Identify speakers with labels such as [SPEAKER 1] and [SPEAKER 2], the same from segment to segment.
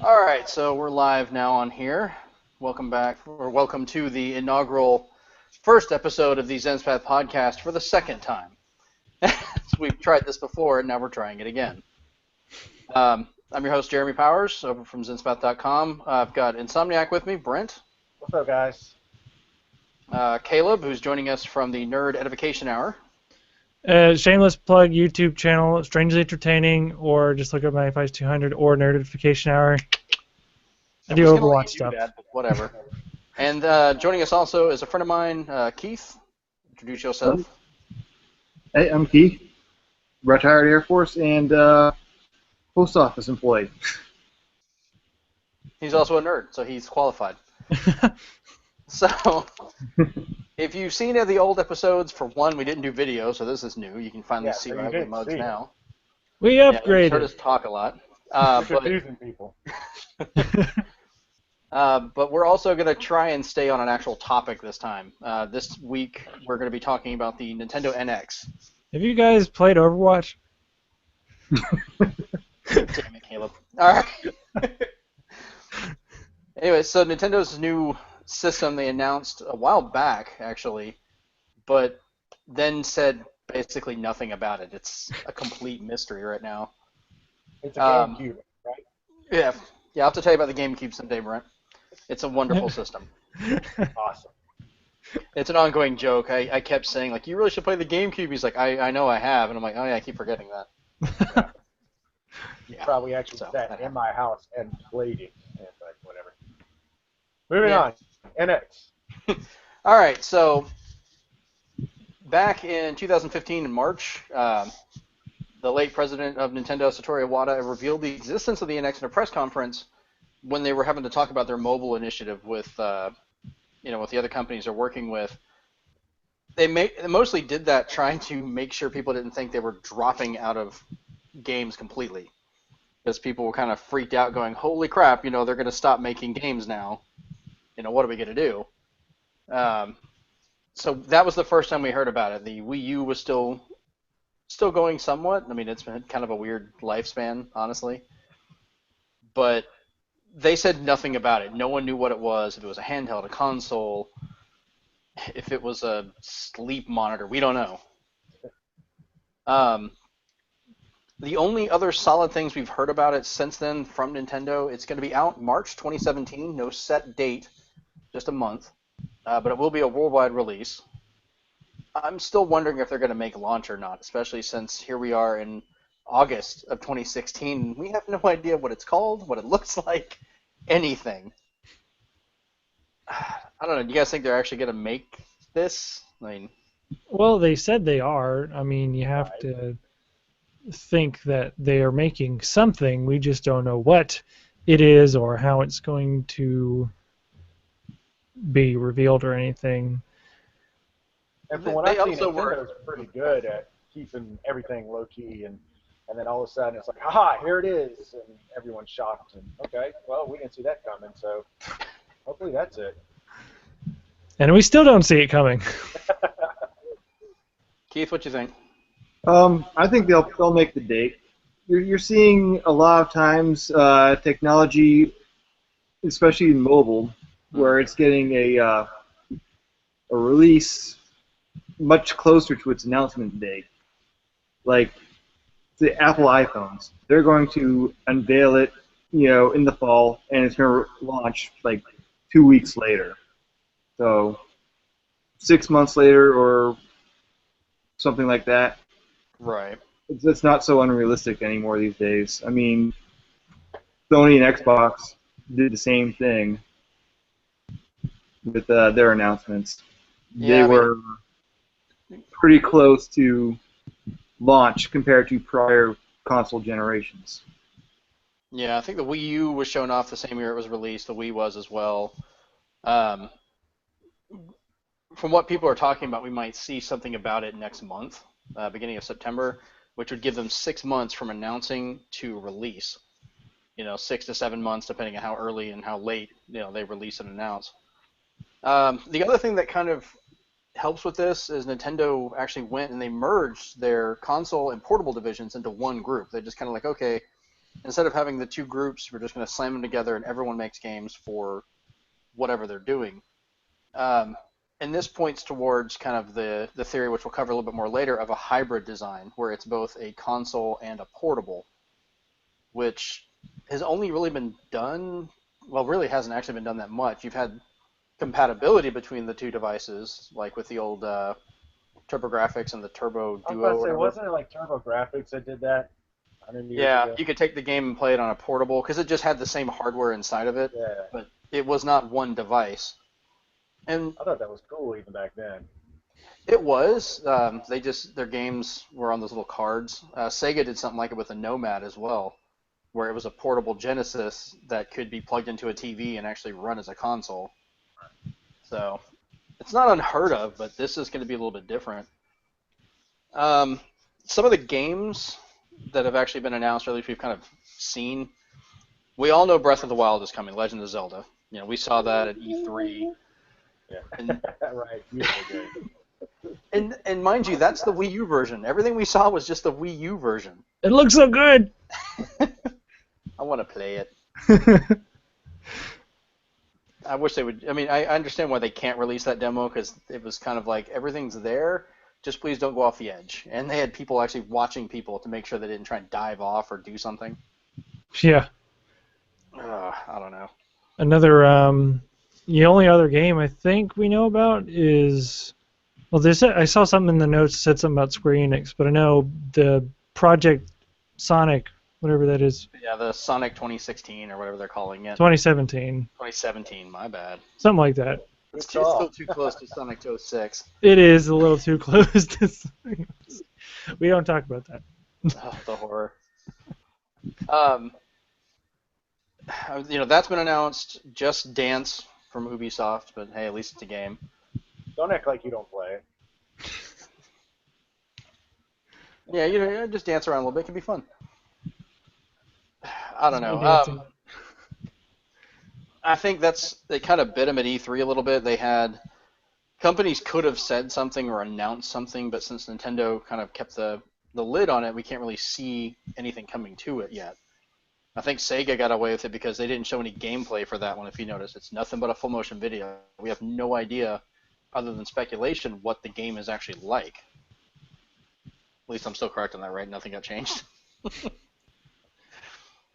[SPEAKER 1] All right, so we're live now on here. Welcome back, or welcome to the inaugural first episode of the Zenspath podcast for the second time. So we've tried this before, and now we're trying it again. I'm your host, Jeremy Powers, over from Zenspath.com. I've got Insomniac with me, Brent.
[SPEAKER 2] What's up, guys?
[SPEAKER 1] Caleb, who's joining us from the Nerd Edification Hour.
[SPEAKER 3] Shameless plug YouTube channel, Strangely Entertaining, or just look up my Advice 200 or Nerd Notification Hour. I do Overwatch stuff.
[SPEAKER 1] That, but whatever. And joining us also is a friend of mine, Keith. Introduce yourself.
[SPEAKER 4] Hey, I'm Keith, retired Air Force and post office employee.
[SPEAKER 1] He's also a nerd, so he's qualified. So, if you've seen any of the old episodes, for one, we didn't do video, so this is new. You can finally see our ugly mugs now.
[SPEAKER 3] We upgraded.
[SPEAKER 1] You've heard us talk a lot.
[SPEAKER 2] Confusing people.
[SPEAKER 1] But we're also going to try and stay on an actual topic this time. This week, we're going to be talking about the Nintendo NX.
[SPEAKER 3] Have you guys played Overwatch?
[SPEAKER 1] Damn it, Caleb. All right. Anyway, so Nintendo's new system they announced a while back, actually, but then said basically nothing about it. It's a complete mystery right now.
[SPEAKER 2] It's a GameCube, right?
[SPEAKER 1] Yeah, I'll have to tell you about the GameCube someday, Brent. It's a wonderful system.
[SPEAKER 2] Awesome.
[SPEAKER 1] It's an ongoing joke. I kept saying, like, you really should play the GameCube. He's like, I know I have. And I'm like, oh, yeah, I keep forgetting that.
[SPEAKER 2] You probably actually
[SPEAKER 1] So,
[SPEAKER 2] sat in my house and played it. And like, whatever. Moving on. NX.
[SPEAKER 1] All right, so back in 2015 in March, the late president of Nintendo, Satoru Iwata, revealed the existence of the NX in a press conference when they were having to talk about their mobile initiative with, with the other companies they're working with. They mostly did that trying to make sure people didn't think they were dropping out of games completely, because people were kind of freaked out, going, "Holy crap! They're going to stop making games now. What are we going to do?" So that was the first time we heard about it. The Wii U was still going somewhat. I mean, it's been kind of a weird lifespan, honestly. But they said nothing about it. No one knew what it was, if it was a handheld, a console, if it was a sleep monitor. We don't know. The only other solid things we've heard about it since then from Nintendo, it's going to be out March 2017, no set date, just a month. But it will be a worldwide release. I'm still wondering if they're going to make launch or not, especially since here we are in August of 2016. We have no idea what it's called, what it looks like, anything. I don't know. Do you guys think they're actually going to make this? I mean,
[SPEAKER 3] Well, they said they are. I mean, you have to think that they are making something. We just don't know what it is or how it's going to be revealed or anything.
[SPEAKER 2] And from what I've seen, Nintendo's pretty good at keeping everything low-key, and then all of a sudden it's like, haha, here it is, and everyone's shocked, and okay, well, we didn't see that coming, so hopefully that's it.
[SPEAKER 3] And we still don't see it coming.
[SPEAKER 1] Keith, what you think?
[SPEAKER 4] I think they'll make the date. You're seeing a lot of times technology, especially in mobile, where it's getting a release much closer to its announcement date. Like the Apple iPhones, they're going to unveil it, in the fall, and it's going to launch like 2 weeks later. So 6 months later, or something like that.
[SPEAKER 1] Right.
[SPEAKER 4] It's not so unrealistic anymore these days. I mean, Sony and Xbox did the same thing with their announcements.
[SPEAKER 1] Yeah,
[SPEAKER 4] They were pretty close to launch compared to prior console generations.
[SPEAKER 1] Yeah, I think the Wii U was shown off the same year it was released. The Wii was as well. From what people are talking about, we might see something about it next month, beginning of September, which would give them 6 months from announcing to release. 6 to 7 months, depending on how early and how late they release and announce. The other thing that kind of helps with this is Nintendo actually went and they merged their console and portable divisions into one group. They just kind of like, okay, instead of having the two groups, we're just going to slam them together and everyone makes games for whatever they're doing. And this points towards kind of the theory, which we'll cover a little bit more later, of a hybrid design, where it's both a console and a portable, which has only really been done, well, really hasn't actually been done that much. You've had compatibility between the two devices, like with the old TurboGrafx and the Turbo Duo.
[SPEAKER 2] I was about to say, wasn't it like TurboGrafx that did that 100 years
[SPEAKER 1] Yeah,
[SPEAKER 2] ago?
[SPEAKER 1] you could take the game and play it on a portable, because it just had the same hardware inside of it,
[SPEAKER 2] Yeah.
[SPEAKER 1] but it was not one device. And
[SPEAKER 2] I thought that was cool even back then.
[SPEAKER 1] it was. Their games were on those little cards. Sega did something like it with a Nomad as well, where it was a portable Genesis that could be plugged into a TV and actually run as a console. So it's not unheard of, but this is going to be a little bit different. Some of the games that have actually been announced, or at least we've kind of seen, we all know Breath of the Wild is coming, Legend of Zelda. You know, we saw that at E3.
[SPEAKER 2] Yeah.
[SPEAKER 1] And,
[SPEAKER 2] right. Beautiful game.
[SPEAKER 1] and mind you, that's the Wii U version. Everything we saw was just the Wii U version.
[SPEAKER 3] It looks so good.
[SPEAKER 1] I want to play it. I wish they would. I mean, I understand why they can't release that demo, because it was kind of like, everything's there, just please don't go off the edge. And they had people actually watching people to make sure they didn't try and dive off or do something.
[SPEAKER 3] Yeah.
[SPEAKER 1] I don't know.
[SPEAKER 3] Another, the only other game I think we know about is, well, I saw something in the notes that said something about Square Enix, but I know the Project Sonic, whatever that is.
[SPEAKER 1] Yeah, the Sonic 2016 or whatever they're calling it.
[SPEAKER 3] 2017.
[SPEAKER 1] 2017, my bad.
[SPEAKER 3] Something like that.
[SPEAKER 1] It's still too close to Sonic 06.
[SPEAKER 3] It is a little too close to Sonic. We don't talk about that.
[SPEAKER 1] Oh, the horror. That's been announced. Just Dance from Ubisoft, but hey, at least it's a game.
[SPEAKER 2] Don't act like you don't play it.
[SPEAKER 1] Yeah, just dance around a little bit. It can be fun. I don't know. I think they kind of bit him at E3 a little bit. Companies could have said something or announced something, but since Nintendo kind of kept the lid on it, we can't really see anything coming to it yet. I think Sega got away with it because they didn't show any gameplay for that one, if you notice. It's nothing but a full motion video. We have no idea, other than speculation, what the game is actually like. At least I'm still correct on that, right? Nothing got changed.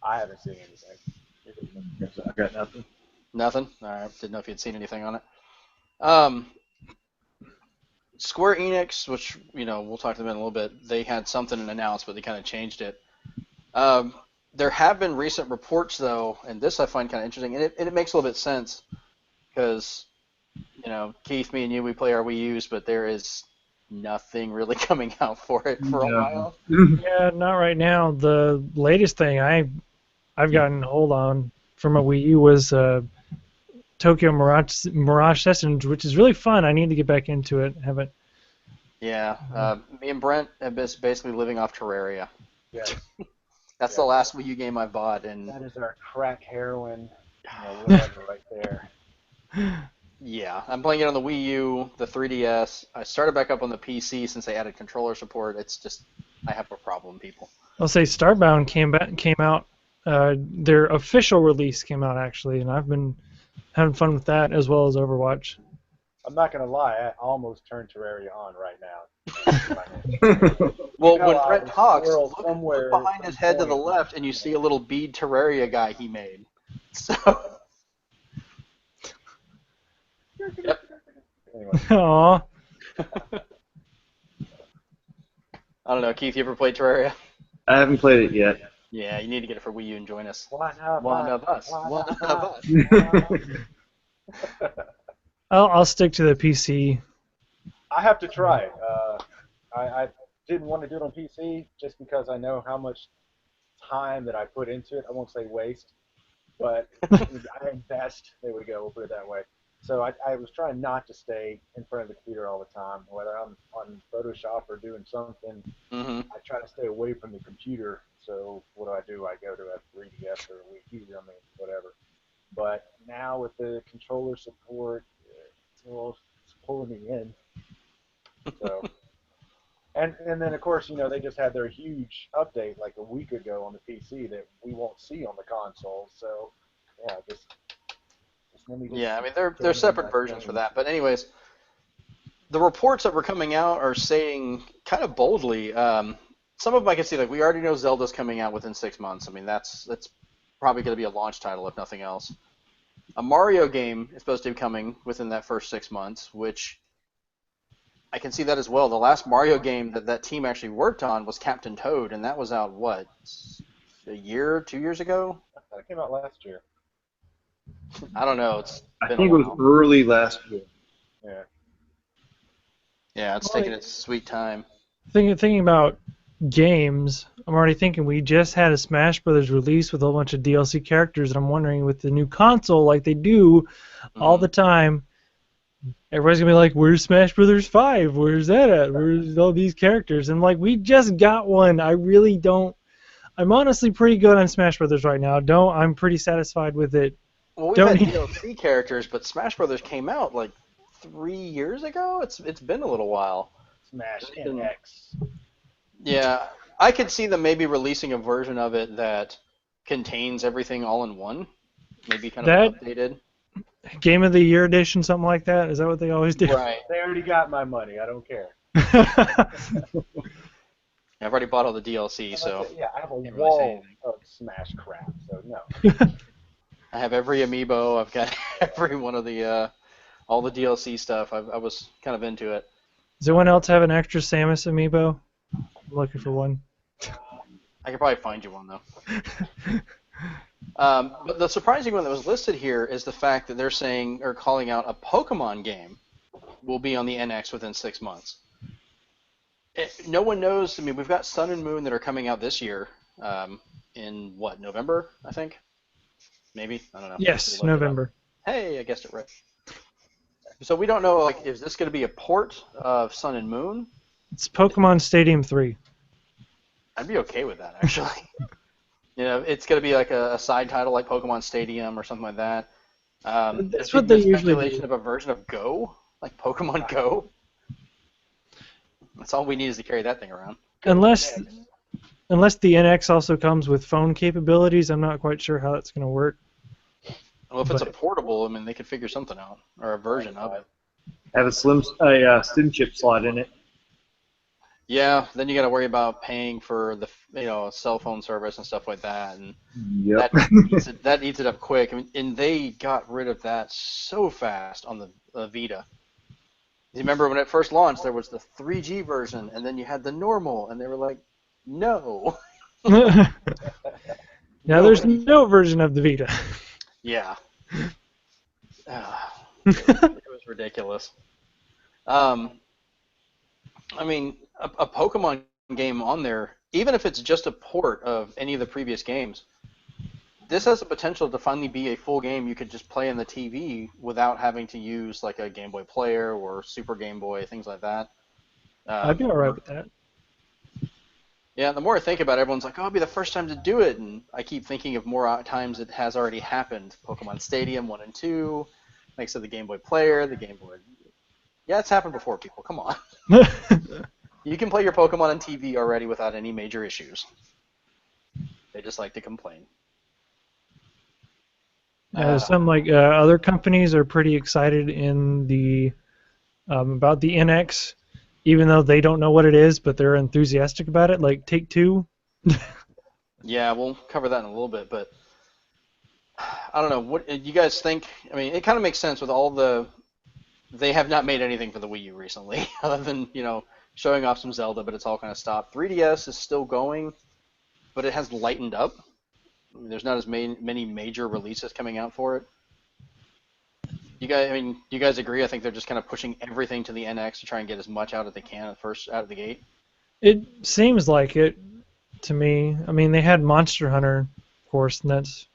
[SPEAKER 2] I haven't seen anything.
[SPEAKER 4] I got nothing.
[SPEAKER 1] Nothing? All right. Didn't know if you'd seen anything on it. Square Enix, which, we'll talk to them in a little bit, they had something announced, but they kind of changed it. There have been recent reports, though, and this I find kind of interesting, and it makes a little bit of sense, because, Keith, me, and you, we play our Wii U's, but there is nothing really coming out for it for a while.
[SPEAKER 3] Yeah, not right now. The latest thing I've gotten hold on from a Wii U was Tokyo Mirage Sessions, which is really fun. I need to get back into it. Haven't.
[SPEAKER 1] Yeah, me and Brent have been basically living off Terraria.
[SPEAKER 2] Yes.
[SPEAKER 1] That's the last Wii U game I bought, and
[SPEAKER 2] that is our crack heroin, whatever right there.
[SPEAKER 1] Yeah, I'm playing it on the Wii U, the 3DS. I started back up on the PC since they added controller support. It's just, I have a problem, people.
[SPEAKER 3] I'll say Starbound came out. Their official release came out, actually, and I've been having fun with that as well as Overwatch.
[SPEAKER 2] I'm not going to lie, I almost turned Terraria on right now.
[SPEAKER 1] Well, when Brent talks, look behind his head to the left, and you see a little bead Terraria guy he made. So. Yep.
[SPEAKER 2] Anyway.
[SPEAKER 3] Aww.
[SPEAKER 1] I don't know, Keith, you ever played Terraria?
[SPEAKER 4] I haven't played it yet.
[SPEAKER 1] Yeah, you need to get it for Wii U and join us.
[SPEAKER 2] One
[SPEAKER 1] of us.
[SPEAKER 3] I'll stick to the PC.
[SPEAKER 2] I have to try it. I didn't want to do it on PC just because I know how much time that I put into it. I won't say waste, but I invest. There we go. We'll put it that way. So I was trying not to stay in front of the computer all the time, whether I'm on Photoshop or doing something.
[SPEAKER 1] Mm-hmm.
[SPEAKER 2] I try to stay away from the computer. So what do? I go to a 3DS or a Wii U, whatever. But now with the controller support, it's pulling me in. So And then of course they just had their huge update like a week ago on the PC that we won't see on the console. So yeah, just let me just
[SPEAKER 1] Yeah, I mean they're separate versions for that. But anyways, the reports that were coming out are saying kind of boldly. Some of them I can see, like we already know Zelda's coming out within 6 months. I mean that's probably going to be a launch title if nothing else. A Mario game is supposed to be coming within that first 6 months, which I can see that as well. The last Mario game that team actually worked on was Captain Toad, and that was out, what, a year, 2 years ago?
[SPEAKER 2] I thought it came out last year.
[SPEAKER 1] I don't know. It's
[SPEAKER 4] I
[SPEAKER 1] been
[SPEAKER 4] think
[SPEAKER 1] a
[SPEAKER 4] it was
[SPEAKER 1] while.
[SPEAKER 4] early last year.
[SPEAKER 2] Yeah.
[SPEAKER 1] Yeah, it's taking its sweet time.
[SPEAKER 3] Thinking about games, I'm already thinking we just had a Smash Brothers release with a whole bunch of DLC characters, and I'm wondering with the new console, like they do all the time, everybody's gonna be like, "Where's Smash Brothers 5? Where's that at? Where's all these characters?" And like, we just got one. I really don't. I'm honestly pretty good on Smash Brothers right now. I'm pretty satisfied with it.
[SPEAKER 1] Well, we've had DLC characters, but Smash Brothers came out like 3 years ago. It's been a little while.
[SPEAKER 2] Smash NX.
[SPEAKER 1] Yeah, I could see them maybe releasing a version of it that contains everything all in one. Maybe kind of updated.
[SPEAKER 3] Game of the Year edition, something like that. Is that what they always do?
[SPEAKER 1] Right.
[SPEAKER 2] They already got my money. I don't care.
[SPEAKER 1] I've already bought all the DLC, so.
[SPEAKER 2] Yeah, I have a wall of Smash crap, so no.
[SPEAKER 1] I have every amiibo. I've got every one of the, all the DLC stuff. I was kind of into it.
[SPEAKER 3] Does anyone else have an extra Samus amiibo? I'm looking for one.
[SPEAKER 1] I could probably find you one, though. But the surprising one that was listed here is the fact that they're saying, or calling out, a Pokemon game will be on the NX within 6 months. No one knows. I mean, we've got Sun and Moon that are coming out this year in, what, November, I think? Maybe? I don't know.
[SPEAKER 3] Yes, November.
[SPEAKER 1] Hey, I guessed it right. So we don't know, like, is this going to be a port of Sun and Moon?
[SPEAKER 3] It's Pokemon Stadium 3.
[SPEAKER 1] I'd be okay with that, actually. It's going to be like a side title like Pokemon Stadium or something like that.
[SPEAKER 3] That's what they usually do.
[SPEAKER 1] Speculation of a version of Go, like Pokemon Go. That's all we need is to carry that thing around.
[SPEAKER 3] Unless the NX also comes with phone capabilities, I'm not quite sure how that's going to work.
[SPEAKER 1] Well, if it's a portable, I mean, they could figure something out, or a version of it.
[SPEAKER 4] Have a SIM chip slot in it.
[SPEAKER 1] Yeah, then you got to worry about paying for the cell phone service and stuff like that, and that eats it up quick. I mean, and they got rid of that so fast on the Vita. You remember when it first launched, there was the 3G version, and then you had the normal, and they were like, no.
[SPEAKER 3] Now there's no version of the Vita.
[SPEAKER 1] Yeah. It was ridiculous. I mean, a Pokemon game on there, even if it's just a port of any of the previous games, this has the potential to finally be a full game you could just play on the TV without having to use like a Game Boy Player or Super Game Boy, things like that.
[SPEAKER 3] I'd be alright with that.
[SPEAKER 1] Yeah, the more I think about it, everyone's like, oh, it'll be the first time to do it, and I keep thinking of more times it has already happened. Pokemon Stadium 1 and 2, like I said, the Game Boy Player, the Game Boy... Yeah, it's happened before, people. Come on. You can play your Pokemon on TV already without any major issues. They just like to complain.
[SPEAKER 3] Some other companies are pretty excited about the NX, even though they don't know what it is, but they're enthusiastic about it. Like Take-Two.
[SPEAKER 1] Yeah, we'll cover that in a little bit, but I don't know. What you guys think? I mean, it kind of makes sense with all the. They have not made anything for the Wii U recently, other than showing off some Zelda, but it's all kind of stopped. 3DS is still going, but it has lightened up. I mean, there's not as many major releases coming out for it. Do you guys agree? I think they're just kind of pushing everything to the NX to try and get as much out as they can out of the gate.
[SPEAKER 3] It seems like it to me. I mean, they had Monster Hunter, of course, and that's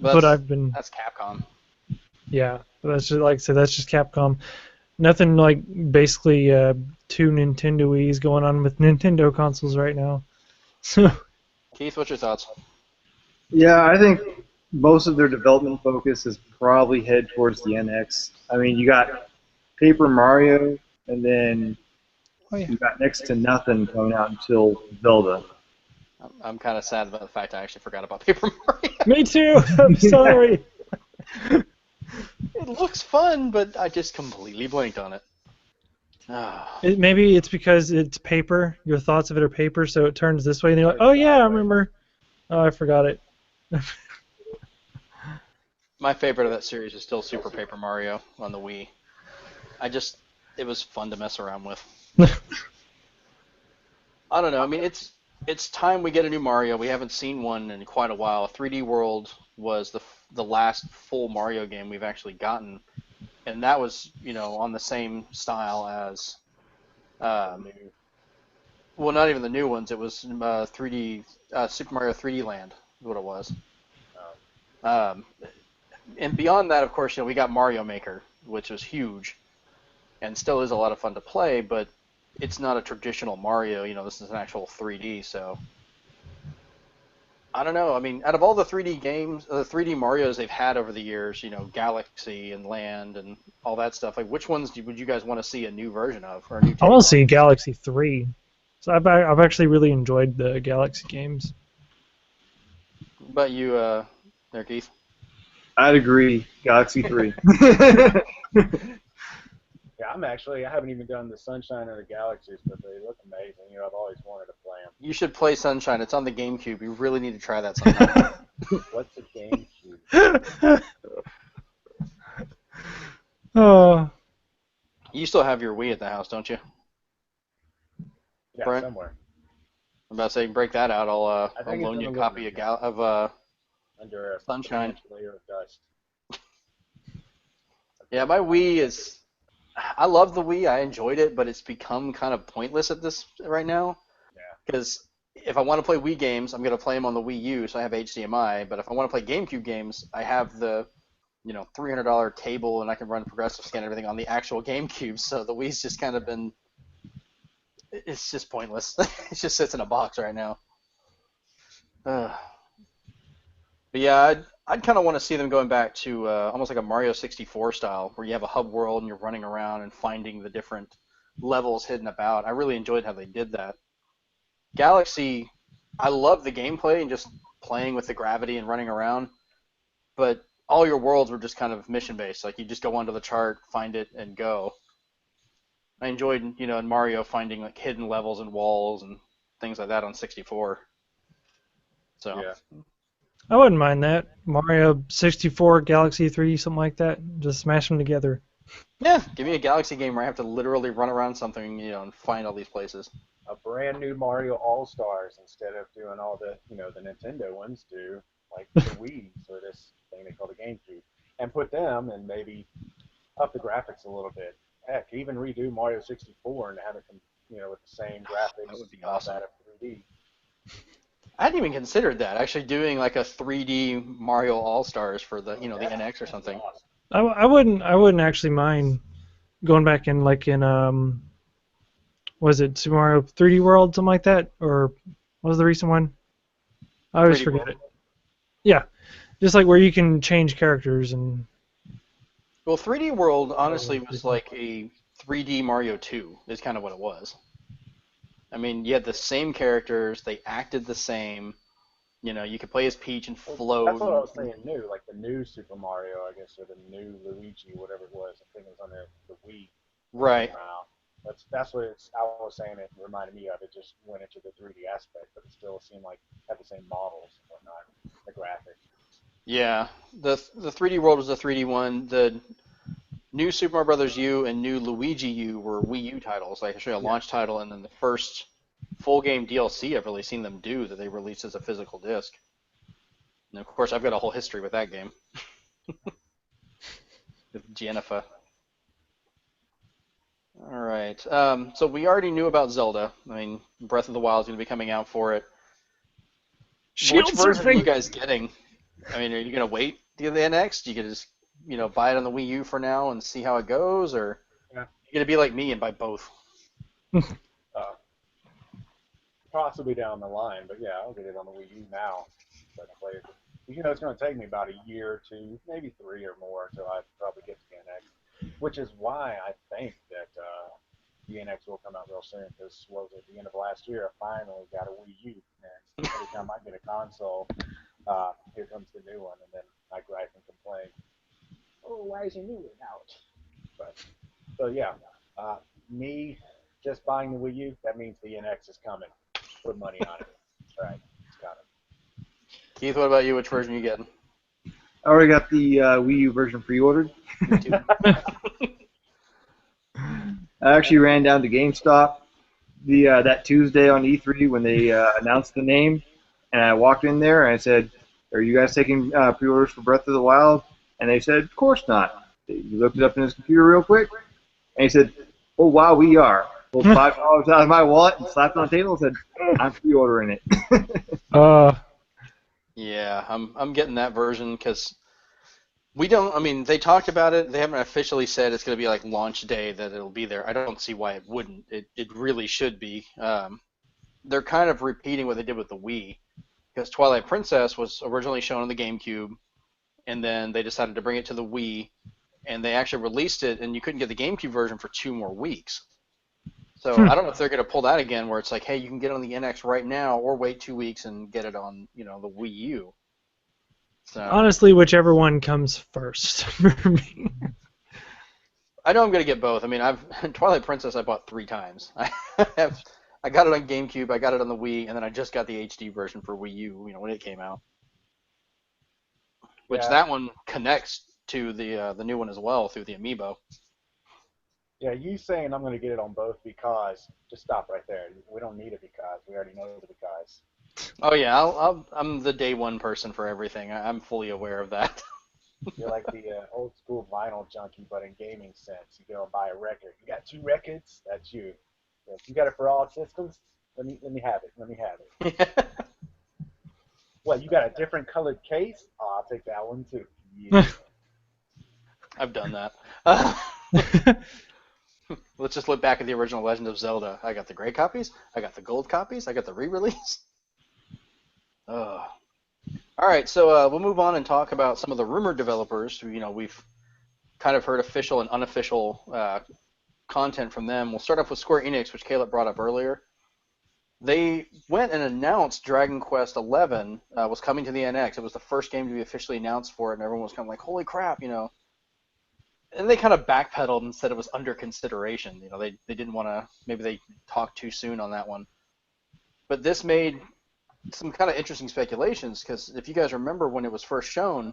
[SPEAKER 1] Capcom.
[SPEAKER 3] Yeah, that's just like I said. That's just Capcom. Nothing like basically too Nintendo-y going on with Nintendo consoles right now.
[SPEAKER 1] Keith, what's your thoughts?
[SPEAKER 4] Yeah, I think most of their development focus is probably head towards the NX. I mean, you got Paper Mario, and then
[SPEAKER 3] Oh, yeah.
[SPEAKER 4] We've got next to nothing coming out until Zelda.
[SPEAKER 1] I'm kind of sad about the fact I actually forgot about Paper Mario.
[SPEAKER 3] Me too. I'm sorry.
[SPEAKER 1] It looks fun, but I just completely blanked on it. Ah.
[SPEAKER 3] Maybe it's because it's paper. Your thoughts of it are paper, so it turns this way, and you're like, oh yeah, I remember. Oh, I forgot it.
[SPEAKER 1] My favorite of that series is still Super Paper Mario on the Wii. It was fun to mess around with. I don't know. I mean, it's time we get a new Mario. We haven't seen one in quite a while. 3D World was the last full Mario game we've actually gotten, and that was on the same style as well, not even the new ones. It was 3D Super Mario 3D Land is what it was. Um, and beyond that, of course, we got Mario Maker, which was huge, and still is a lot of fun to play, but it's not a traditional Mario. This is an actual 3D, so I don't know. I mean, out of all the 3D games, the 3D Marios they've had over the years, Galaxy and Land and all that stuff, like which ones would you guys want to see a new version of or a new take
[SPEAKER 3] I want to
[SPEAKER 1] on?
[SPEAKER 3] see Galaxy 3. So I've actually really enjoyed the Galaxy games.
[SPEAKER 1] What about you, there, Keith?
[SPEAKER 4] I'd agree. Galaxy 3.
[SPEAKER 2] Yeah, I haven't even done the Sunshine or the Galaxies, but they look amazing. I've always wanted to play them.
[SPEAKER 1] You should play Sunshine. It's on the GameCube. You really need to try that sometime.
[SPEAKER 2] What's a GameCube?
[SPEAKER 3] Oh,
[SPEAKER 1] You still have your Wii at the house, don't you?
[SPEAKER 2] Yeah,
[SPEAKER 1] Brent?
[SPEAKER 2] somewhere.
[SPEAKER 1] I'm about to say, break that out. I'll
[SPEAKER 2] think it's
[SPEAKER 1] loan
[SPEAKER 2] in
[SPEAKER 1] you a
[SPEAKER 2] the
[SPEAKER 1] copy
[SPEAKER 2] living
[SPEAKER 1] of
[SPEAKER 2] Under a
[SPEAKER 1] Sunshine.
[SPEAKER 2] layer of dust.
[SPEAKER 1] Yeah, my Wii is. I love the Wii. I enjoyed it, but it's become kind of pointless at this right now.
[SPEAKER 2] Yeah.
[SPEAKER 1] Because if I want to play Wii games, I'm going to play them on the Wii U, so I have HDMI. But if I want to play GameCube games, I have the $300 cable, and I can run progressive scan and everything on the actual GameCube. So the Wii's just kind of been. It's just pointless. It just sits in a box right now. But yeah, I'd kind of want to see them going back to almost like a Mario 64 style, where you have a hub world and you're running around and finding the different levels hidden about. I really enjoyed how they did that. Galaxy, I love the gameplay and just playing with the gravity and running around, but all your worlds were just kind of mission based. Like you just go onto the chart, find it, and go. I enjoyed, in Mario finding like hidden levels and walls and things like that on 64. So.
[SPEAKER 2] Yeah.
[SPEAKER 3] I wouldn't mind that. Mario 64, Galaxy 3, something like that. Just smash them together.
[SPEAKER 1] Yeah, give me a Galaxy game where I have to literally run around something, and find all these places.
[SPEAKER 2] A brand new Mario All Stars instead of doing all the the Nintendo ones do, like the Wii's or this thing they call the GameCube, and put them and maybe up the graphics a little bit. Heck, even redo Mario 64 and have it with the same graphics.
[SPEAKER 1] That would be awesome.
[SPEAKER 2] Out of 3D.
[SPEAKER 1] I hadn't even considered that, actually doing like a 3D Mario All Stars for the the NX or something.
[SPEAKER 2] Awesome.
[SPEAKER 3] I wouldn't actually mind going back in was it Super Mario 3D World, something like that, or what was the recent one? I always
[SPEAKER 1] 3D
[SPEAKER 3] forget
[SPEAKER 1] World.
[SPEAKER 3] it. Yeah, just like where you can change characters and.
[SPEAKER 1] Well, 3D World honestly was like a 3D Mario 2 is kind of what it was. I mean, you had the same characters, they acted the same. You could play as Peach and float.
[SPEAKER 2] That's what I was saying. New, like the new Super Mario, I guess, or the new Luigi, whatever it was. I think it was on the Wii.
[SPEAKER 1] Right.
[SPEAKER 2] That's what I was saying. It reminded me of. It just went into the 3D aspect, but it still seemed like had the same models and whatnot, the graphics.
[SPEAKER 1] Yeah, the 3D World was the 3D one. The new Super Mario Brothers U and new Luigi U were Wii U titles, like actually a launch title, and then the first full game DLC I've really seen them do that they released as a physical disc. And of course, I've got a whole history with that game. With Jennifer. All right. So we already knew about Zelda. I mean, Breath of the Wild is going to be coming out for it. Which version are you guys getting? I mean, are you going to wait to get the NX? Do you just, buy it on the Wii U for now and see how it goes, or are you going to be like me and buy both?
[SPEAKER 2] Possibly down the line, but yeah, I'll get it on the Wii U now. So I can play it. It's going to take me about a year or two, maybe 3 or more, until I probably get to the NX. Which is why I think that the NX will come out real soon because what was it, the end of last year, I finally got a Wii U. And every time I get a console, here comes the new one, and then I gripe and complain, oh, why is a new one out? But so yeah, me just buying the Wii U, that means the NX is coming. Put money on it. All right, it's coming.
[SPEAKER 1] Keith, what about you? Which version are you getting?
[SPEAKER 4] I already got the Wii U version pre-ordered. I actually ran down to GameStop that Tuesday on E3 when they announced the name, and I walked in there and I said, "Are you guys taking pre-orders for Breath of the Wild?" And they said, "Of course not." He looked it up in his computer real quick, and he said, "Oh wow, we are." Pulled $5 out of my wallet and slapped it on the table and said, "I'm pre-ordering it."
[SPEAKER 1] Yeah, I'm getting that version because we don't. I mean, they talked about it. They haven't officially said it's going to be like launch day that it'll be there. I don't see why it wouldn't. It really should be. They're kind of repeating what they did with the Wii because Twilight Princess was originally shown on the GameCube, and then they decided to bring it to the Wii, and they actually released it, and you couldn't get the GameCube version for 2 more weeks. So I don't know if they're going to pull that again, where it's like, hey, you can get it on the NX right now, or wait 2 weeks and get it on, the Wii U. So
[SPEAKER 3] honestly, whichever one comes first for me.
[SPEAKER 1] I know I'm going to get both. I mean, Twilight Princess I bought 3 times. I got it on GameCube, I got it on the Wii, and then I just got the HD version for Wii U, when it came out. Which that one connects to the new one as well through the Amiibo.
[SPEAKER 2] Yeah, you saying I'm going to get it on both because, just stop right there. We don't need a because. We already know the because.
[SPEAKER 1] Oh yeah, I'm the day one person for everything. I'm fully aware of that.
[SPEAKER 2] You're like the old school vinyl junkie, but in gaming sense. You go and buy a record. You got 2 records? That's you. If you got it for all systems, let me have it. Let me have it. What, you got a different colored case? Oh, I'll take that one too. Yeah.
[SPEAKER 1] I've done that. Let's just look back at the original Legend of Zelda. I got the gray copies. I got the gold copies. I got the re-release. All right, so we'll move on and talk about some of the rumored developers who, we've kind of heard official and unofficial content from them. We'll start off with Square Enix, which Caleb brought up earlier. They went and announced Dragon Quest XI was coming to the NX. It was the first game to be officially announced for it, and everyone was kind of like, holy crap, And they kind of backpedaled and said it was under consideration. They didn't want to, maybe they talked too soon on that one. But this made some kind of interesting speculations, because if you guys remember when it was first shown,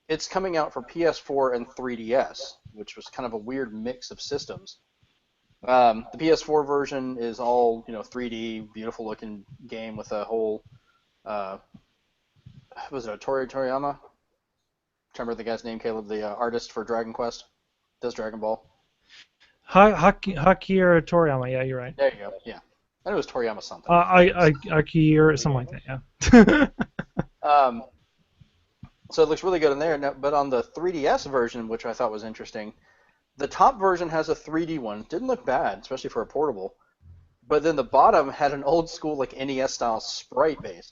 [SPEAKER 1] it's coming out for PS4 and 3DS, which was kind of a weird mix of systems. The PS4 version is all 3D, beautiful looking game with a whole was it a Toriyama? Remember the guy's name, Caleb, the artist for Dragon Quest, does Dragon Ball.
[SPEAKER 3] Akira Toriyama, yeah, you're right.
[SPEAKER 1] There you go. Yeah, I knew it was Toriyama something.
[SPEAKER 3] Akira, something like that, yeah.
[SPEAKER 1] So it looks really good in there, but on the 3DS version, which I thought was interesting, the top version has a 3D one. Didn't look bad, especially for a portable. But then the bottom had an old school like NES style sprite base.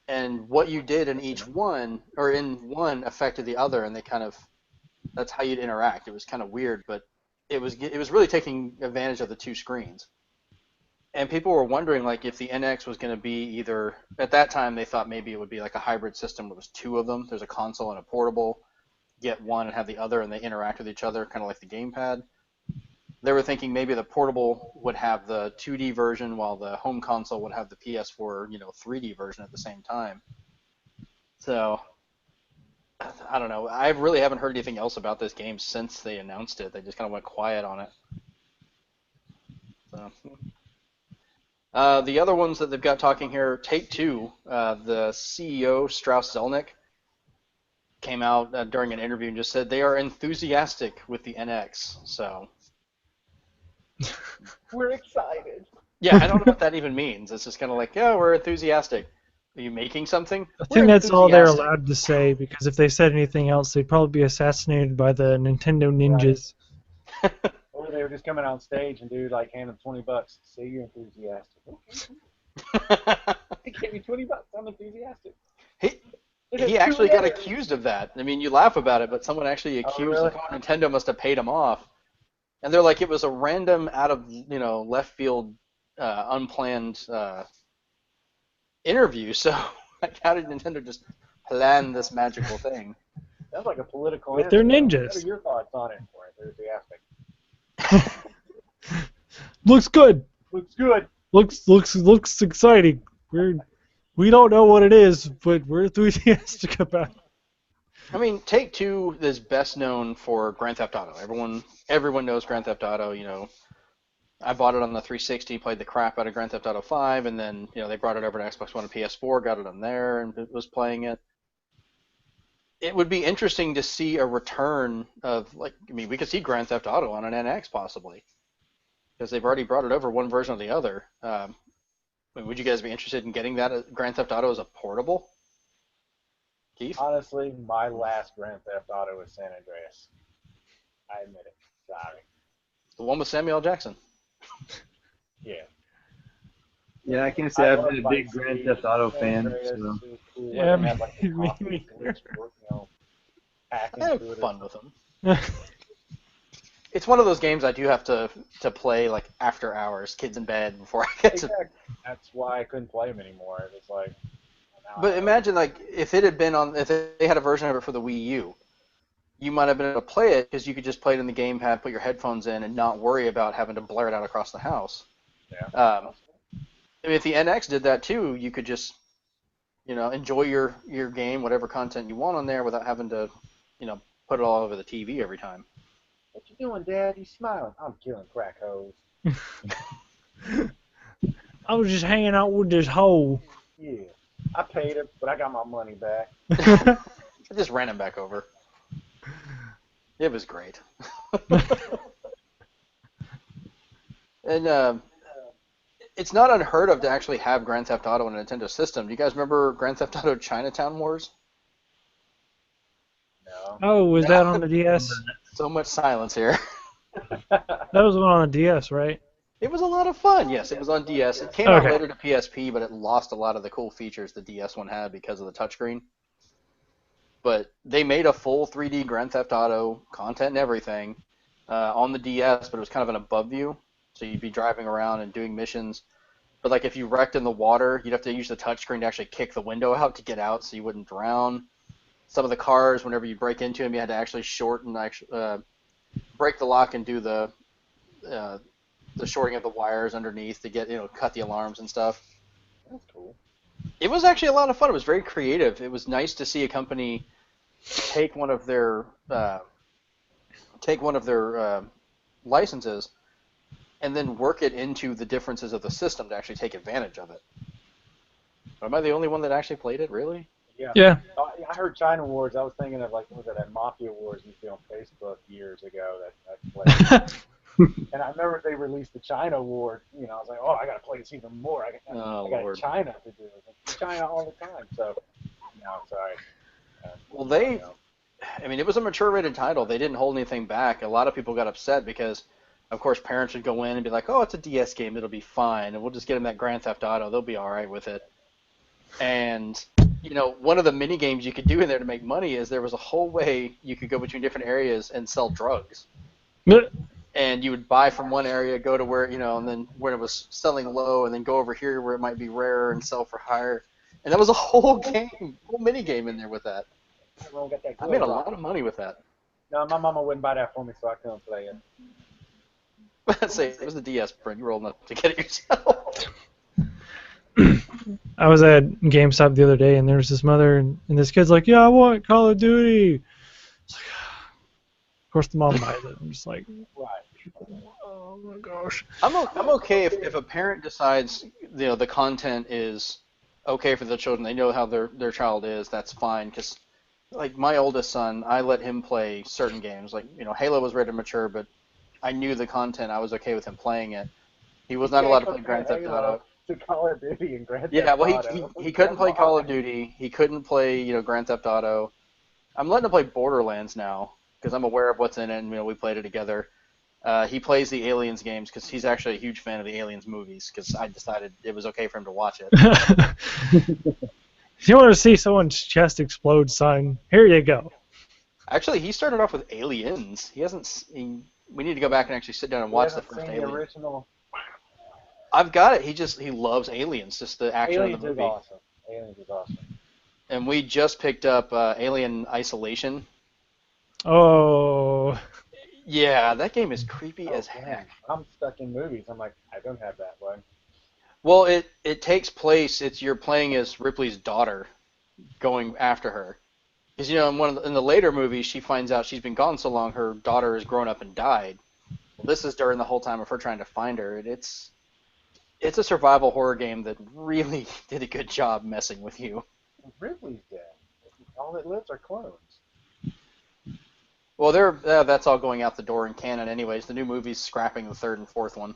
[SPEAKER 1] And what you did in each one, or in one, affected the other, and that's how you'd interact. It was kind of weird, but it was really taking advantage of the 2 screens. And people were wondering like if the NX was going to be either, at that time they thought maybe it would be like a hybrid system where there's 2 of them. There's a console and a portable. Get one and have the other, and they interact with each other, kind of like the gamepad. They were thinking maybe the portable would have the 2D version while the home console would have the PS4, 3D version at the same time. So, I don't know. I really haven't heard anything else about this game since they announced it. They just kind of went quiet on it. So, the other ones that they've got talking here, Take-Two, the CEO, Strauss Zelnick, came out during an interview and just said they are enthusiastic with the NX. So
[SPEAKER 2] we're excited.
[SPEAKER 1] Yeah, I don't know what that even means. It's just kind of like, yeah, we're enthusiastic. Are you making something?
[SPEAKER 3] I think that's all they're allowed to say, because if they said anything else, they'd probably be assassinated by the Nintendo ninjas.
[SPEAKER 2] Right. Or they were just coming on stage and dude hand them $20. Say you're enthusiastic. He gave me $20. I'm enthusiastic.
[SPEAKER 1] He actually got accused of that. I mean, you laugh about it, but someone actually accused Nintendo must have paid him off And they're like, it was a random, out of left field, unplanned interview. So, like, how did Nintendo just plan this magical thing?
[SPEAKER 2] Sounds like a political
[SPEAKER 3] with
[SPEAKER 2] answer.
[SPEAKER 3] their ninjas.
[SPEAKER 2] What are your thoughts on it? More enthusiastic.
[SPEAKER 3] Looks good.
[SPEAKER 2] Looks good.
[SPEAKER 3] Looks exciting. We don't know what it is, but we're enthusiastic about it.
[SPEAKER 1] I mean, Take-Two is best known for Grand Theft Auto. Everyone knows Grand Theft Auto. I bought it on the 360, played the crap out of Grand Theft Auto 5, and then they brought it over to Xbox One and PS4, got it on there, and was playing it. It would be interesting to see a return of, we could see Grand Theft Auto on an NX possibly, because they've already brought it over one version or the other. Would you guys be interested in getting that Grand Theft Auto as a portable? Keith?
[SPEAKER 2] Honestly, my last Grand Theft Auto was San Andreas. I admit it. Sorry.
[SPEAKER 1] The one with Samuel L. Jackson.
[SPEAKER 2] Yeah.
[SPEAKER 4] Yeah, I can't say I've been a big Grand Theft Auto fan. So.
[SPEAKER 3] Yeah, me
[SPEAKER 2] neither.
[SPEAKER 1] I have fun with them. It's one of those games I do have to play like after hours, kids in bed, before I get to.
[SPEAKER 2] That's why I couldn't play them anymore. It was like.
[SPEAKER 1] But imagine, like, if it had been if they had a version of it for the Wii U, you might have been able to play it because you could just play it in the gamepad, put your headphones in, and not worry about having to blare it out across the house.
[SPEAKER 2] Yeah.
[SPEAKER 1] If the NX did that too, you could just, enjoy your game, whatever content you want on there, without having to, put it all over the TV every time.
[SPEAKER 2] What you doing, Dad? You smiling? I'm killing crack hoes.
[SPEAKER 3] I was just hanging out with this hoe.
[SPEAKER 2] Yeah. I paid it, but I got my money back.
[SPEAKER 1] I just ran him back over. It was great. And it's not unheard of to actually have Grand Theft Auto on a Nintendo system. Do you guys remember Grand Theft Auto Chinatown Wars?
[SPEAKER 2] No.
[SPEAKER 3] Oh, was that on the DS?
[SPEAKER 1] So much silence here.
[SPEAKER 3] That was the one on the DS, right?
[SPEAKER 1] It was a lot of fun. Yes, it was on DS. It came out later to PSP, but it lost a lot of the cool features the DS one had because of the touchscreen. But they made a full 3D Grand Theft Auto, content and everything, on the DS, but it was kind of an above view. So you'd be driving around and doing missions. But like if you wrecked in the water, you'd have to use the touchscreen to actually kick the window out to get out so you wouldn't drown. Some of the cars, whenever you break into them, you had to actually break the lock and do the shorting of the wires underneath to get, cut the alarms and stuff.
[SPEAKER 2] That's cool.
[SPEAKER 1] It was actually a lot of fun. It was very creative. It was nice to see a company take one of their licenses and then work it into the differences of the system to actually take advantage of it. Am I the only one that actually played it, really?
[SPEAKER 3] Yeah.
[SPEAKER 2] I heard China Wars. I was thinking of, like, what was that Mafia Wars you see on Facebook years ago that I played. And I remember they released the China War. I was like, oh, I got to play this even more. I got China to do. China all the time. So, no, sorry.
[SPEAKER 1] Well, it was a mature rated title. They didn't hold anything back. A lot of people got upset because, of course, parents would go in and be like, oh, it's a DS game. It'll be fine. And we'll just get them that Grand Theft Auto. They'll be all right with it. And, one of the mini games you could do in there to make money is there was a whole way you could go between different areas and sell drugs. And you would buy from one area, go to where, and then where it was selling low, and then go over here where it might be rarer and sell for higher. And that was a whole mini game in there with that. I made a lot of money with that.
[SPEAKER 2] No, my mama wouldn't buy that for me, so I couldn't play it.
[SPEAKER 1] Let's say it was the DS print. You were old enough to get it yourself.
[SPEAKER 3] I was at GameStop the other day, and there was this mother, and this kid's like, yeah, I want Call of Duty. It's like, of course, the mom buys it. I'm just like,
[SPEAKER 2] right.
[SPEAKER 3] Oh my gosh.
[SPEAKER 1] I'm okay if a parent decides the content is okay for the children. They know how their child is. That's fine. Because like my oldest son, I let him play certain games. Like Halo was rated mature, but I knew the content. I was okay with him playing it. He was not allowed to play Grand Theft Auto.
[SPEAKER 2] To Call of Duty and Grand Theft
[SPEAKER 1] Yeah, well,
[SPEAKER 2] Auto.
[SPEAKER 1] he couldn't play Call of Duty. He couldn't play Grand Theft Auto. I'm letting him play Borderlands now because I'm aware of what's in it, and we played it together. He plays the Aliens games because he's actually a huge fan of the Aliens movies because I decided it was okay for him to watch it.
[SPEAKER 3] If you want to see someone's chest explode, son, here you go.
[SPEAKER 1] Actually, he started off with Aliens. He hasn't seen... We need to go back and actually sit down and
[SPEAKER 2] We
[SPEAKER 1] watch the
[SPEAKER 2] haven't
[SPEAKER 1] first
[SPEAKER 2] seen
[SPEAKER 1] Alien.
[SPEAKER 2] the original.
[SPEAKER 1] I've got it. He loves Aliens, just the action
[SPEAKER 2] Aliens
[SPEAKER 1] of the movie.
[SPEAKER 2] is awesome. Aliens is awesome.
[SPEAKER 1] And we just picked up Alien Isolation.
[SPEAKER 3] Oh.
[SPEAKER 1] Yeah, that game is creepy as
[SPEAKER 2] Damn.
[SPEAKER 1] heck.
[SPEAKER 2] I'm stuck in movies. I'm like, I don't have that one.
[SPEAKER 1] Well, it takes place. You're playing as Ripley's daughter, going after her. Because in the later movies, she finds out she's been gone so long, her daughter has grown up and died. Well, this is during the whole time of her trying to find her, and it's a survival horror game that really did a good job messing with you.
[SPEAKER 2] Ripley's dead. All that lives are clones.
[SPEAKER 1] Well, that's all going out the door in canon, anyways. The new movie's scrapping the third and fourth one.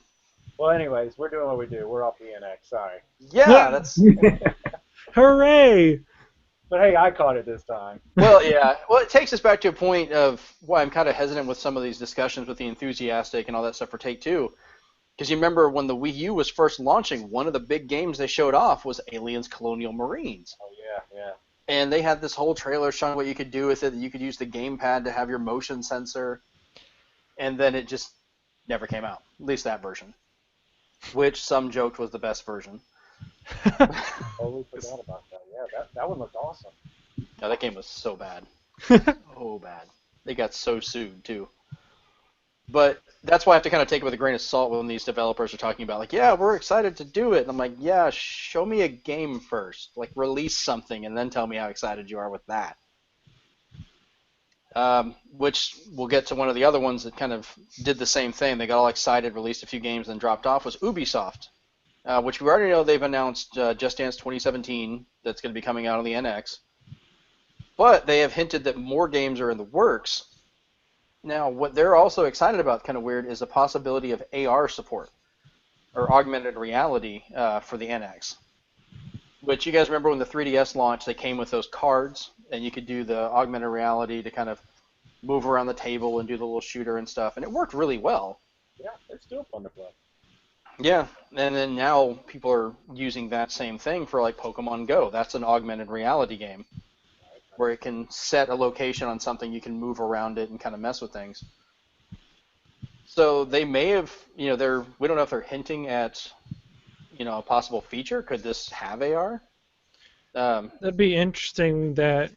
[SPEAKER 2] Well, anyways, we're doing what we do. We're off the NX. Sorry.
[SPEAKER 1] Yeah, that's.
[SPEAKER 3] Hooray!
[SPEAKER 2] But hey, I caught it this time.
[SPEAKER 1] Well, yeah. Well, it takes us back to a point of why I'm kind of hesitant with some of these discussions with the enthusiastic and all that stuff for Take-Two. Because you remember when the Wii U was first launching, one of the big games they showed off was Aliens Colonial Marines.
[SPEAKER 2] Oh, yeah.
[SPEAKER 1] And they had this whole trailer showing what you could do with it. You could use the gamepad to have your motion sensor. And then it just never came out. At least that version. Which some joked was the best version.
[SPEAKER 2] Totally forgot about that. Yeah, that one looked awesome.
[SPEAKER 1] Yeah, that game was so bad. So bad. They got so sued, too. But that's why I have to kind of take it with a grain of salt when these developers are talking about, like, yeah, we're excited to do it. And I'm like, yeah, show me a game first. Like, release something and then tell me how excited you are with that. Which we'll get to one of the other ones that kind of did the same thing. They got all excited, released a few games, then dropped off, was Ubisoft. Which we already know they've announced Just Dance 2017 that's going to be coming out on the NX. But they have hinted that more games are in the works. Now, what they're also excited about, kind of weird, is the possibility of AR support, or augmented reality for the NX. Which you guys remember when the 3DS launched, they came with those cards, and you could do the augmented reality to kind of move around the table and do the little shooter and stuff, and it worked really well.
[SPEAKER 2] Yeah, it's still fun to play.
[SPEAKER 1] Yeah, and then now people are using that same thing for like Pokemon Go. That's an augmented reality game where it can set a location on something, you can move around it and kind of mess with things. So they may have, we don't know if they're hinting at, a possible feature. Could this have AR?
[SPEAKER 3] That'd be interesting that,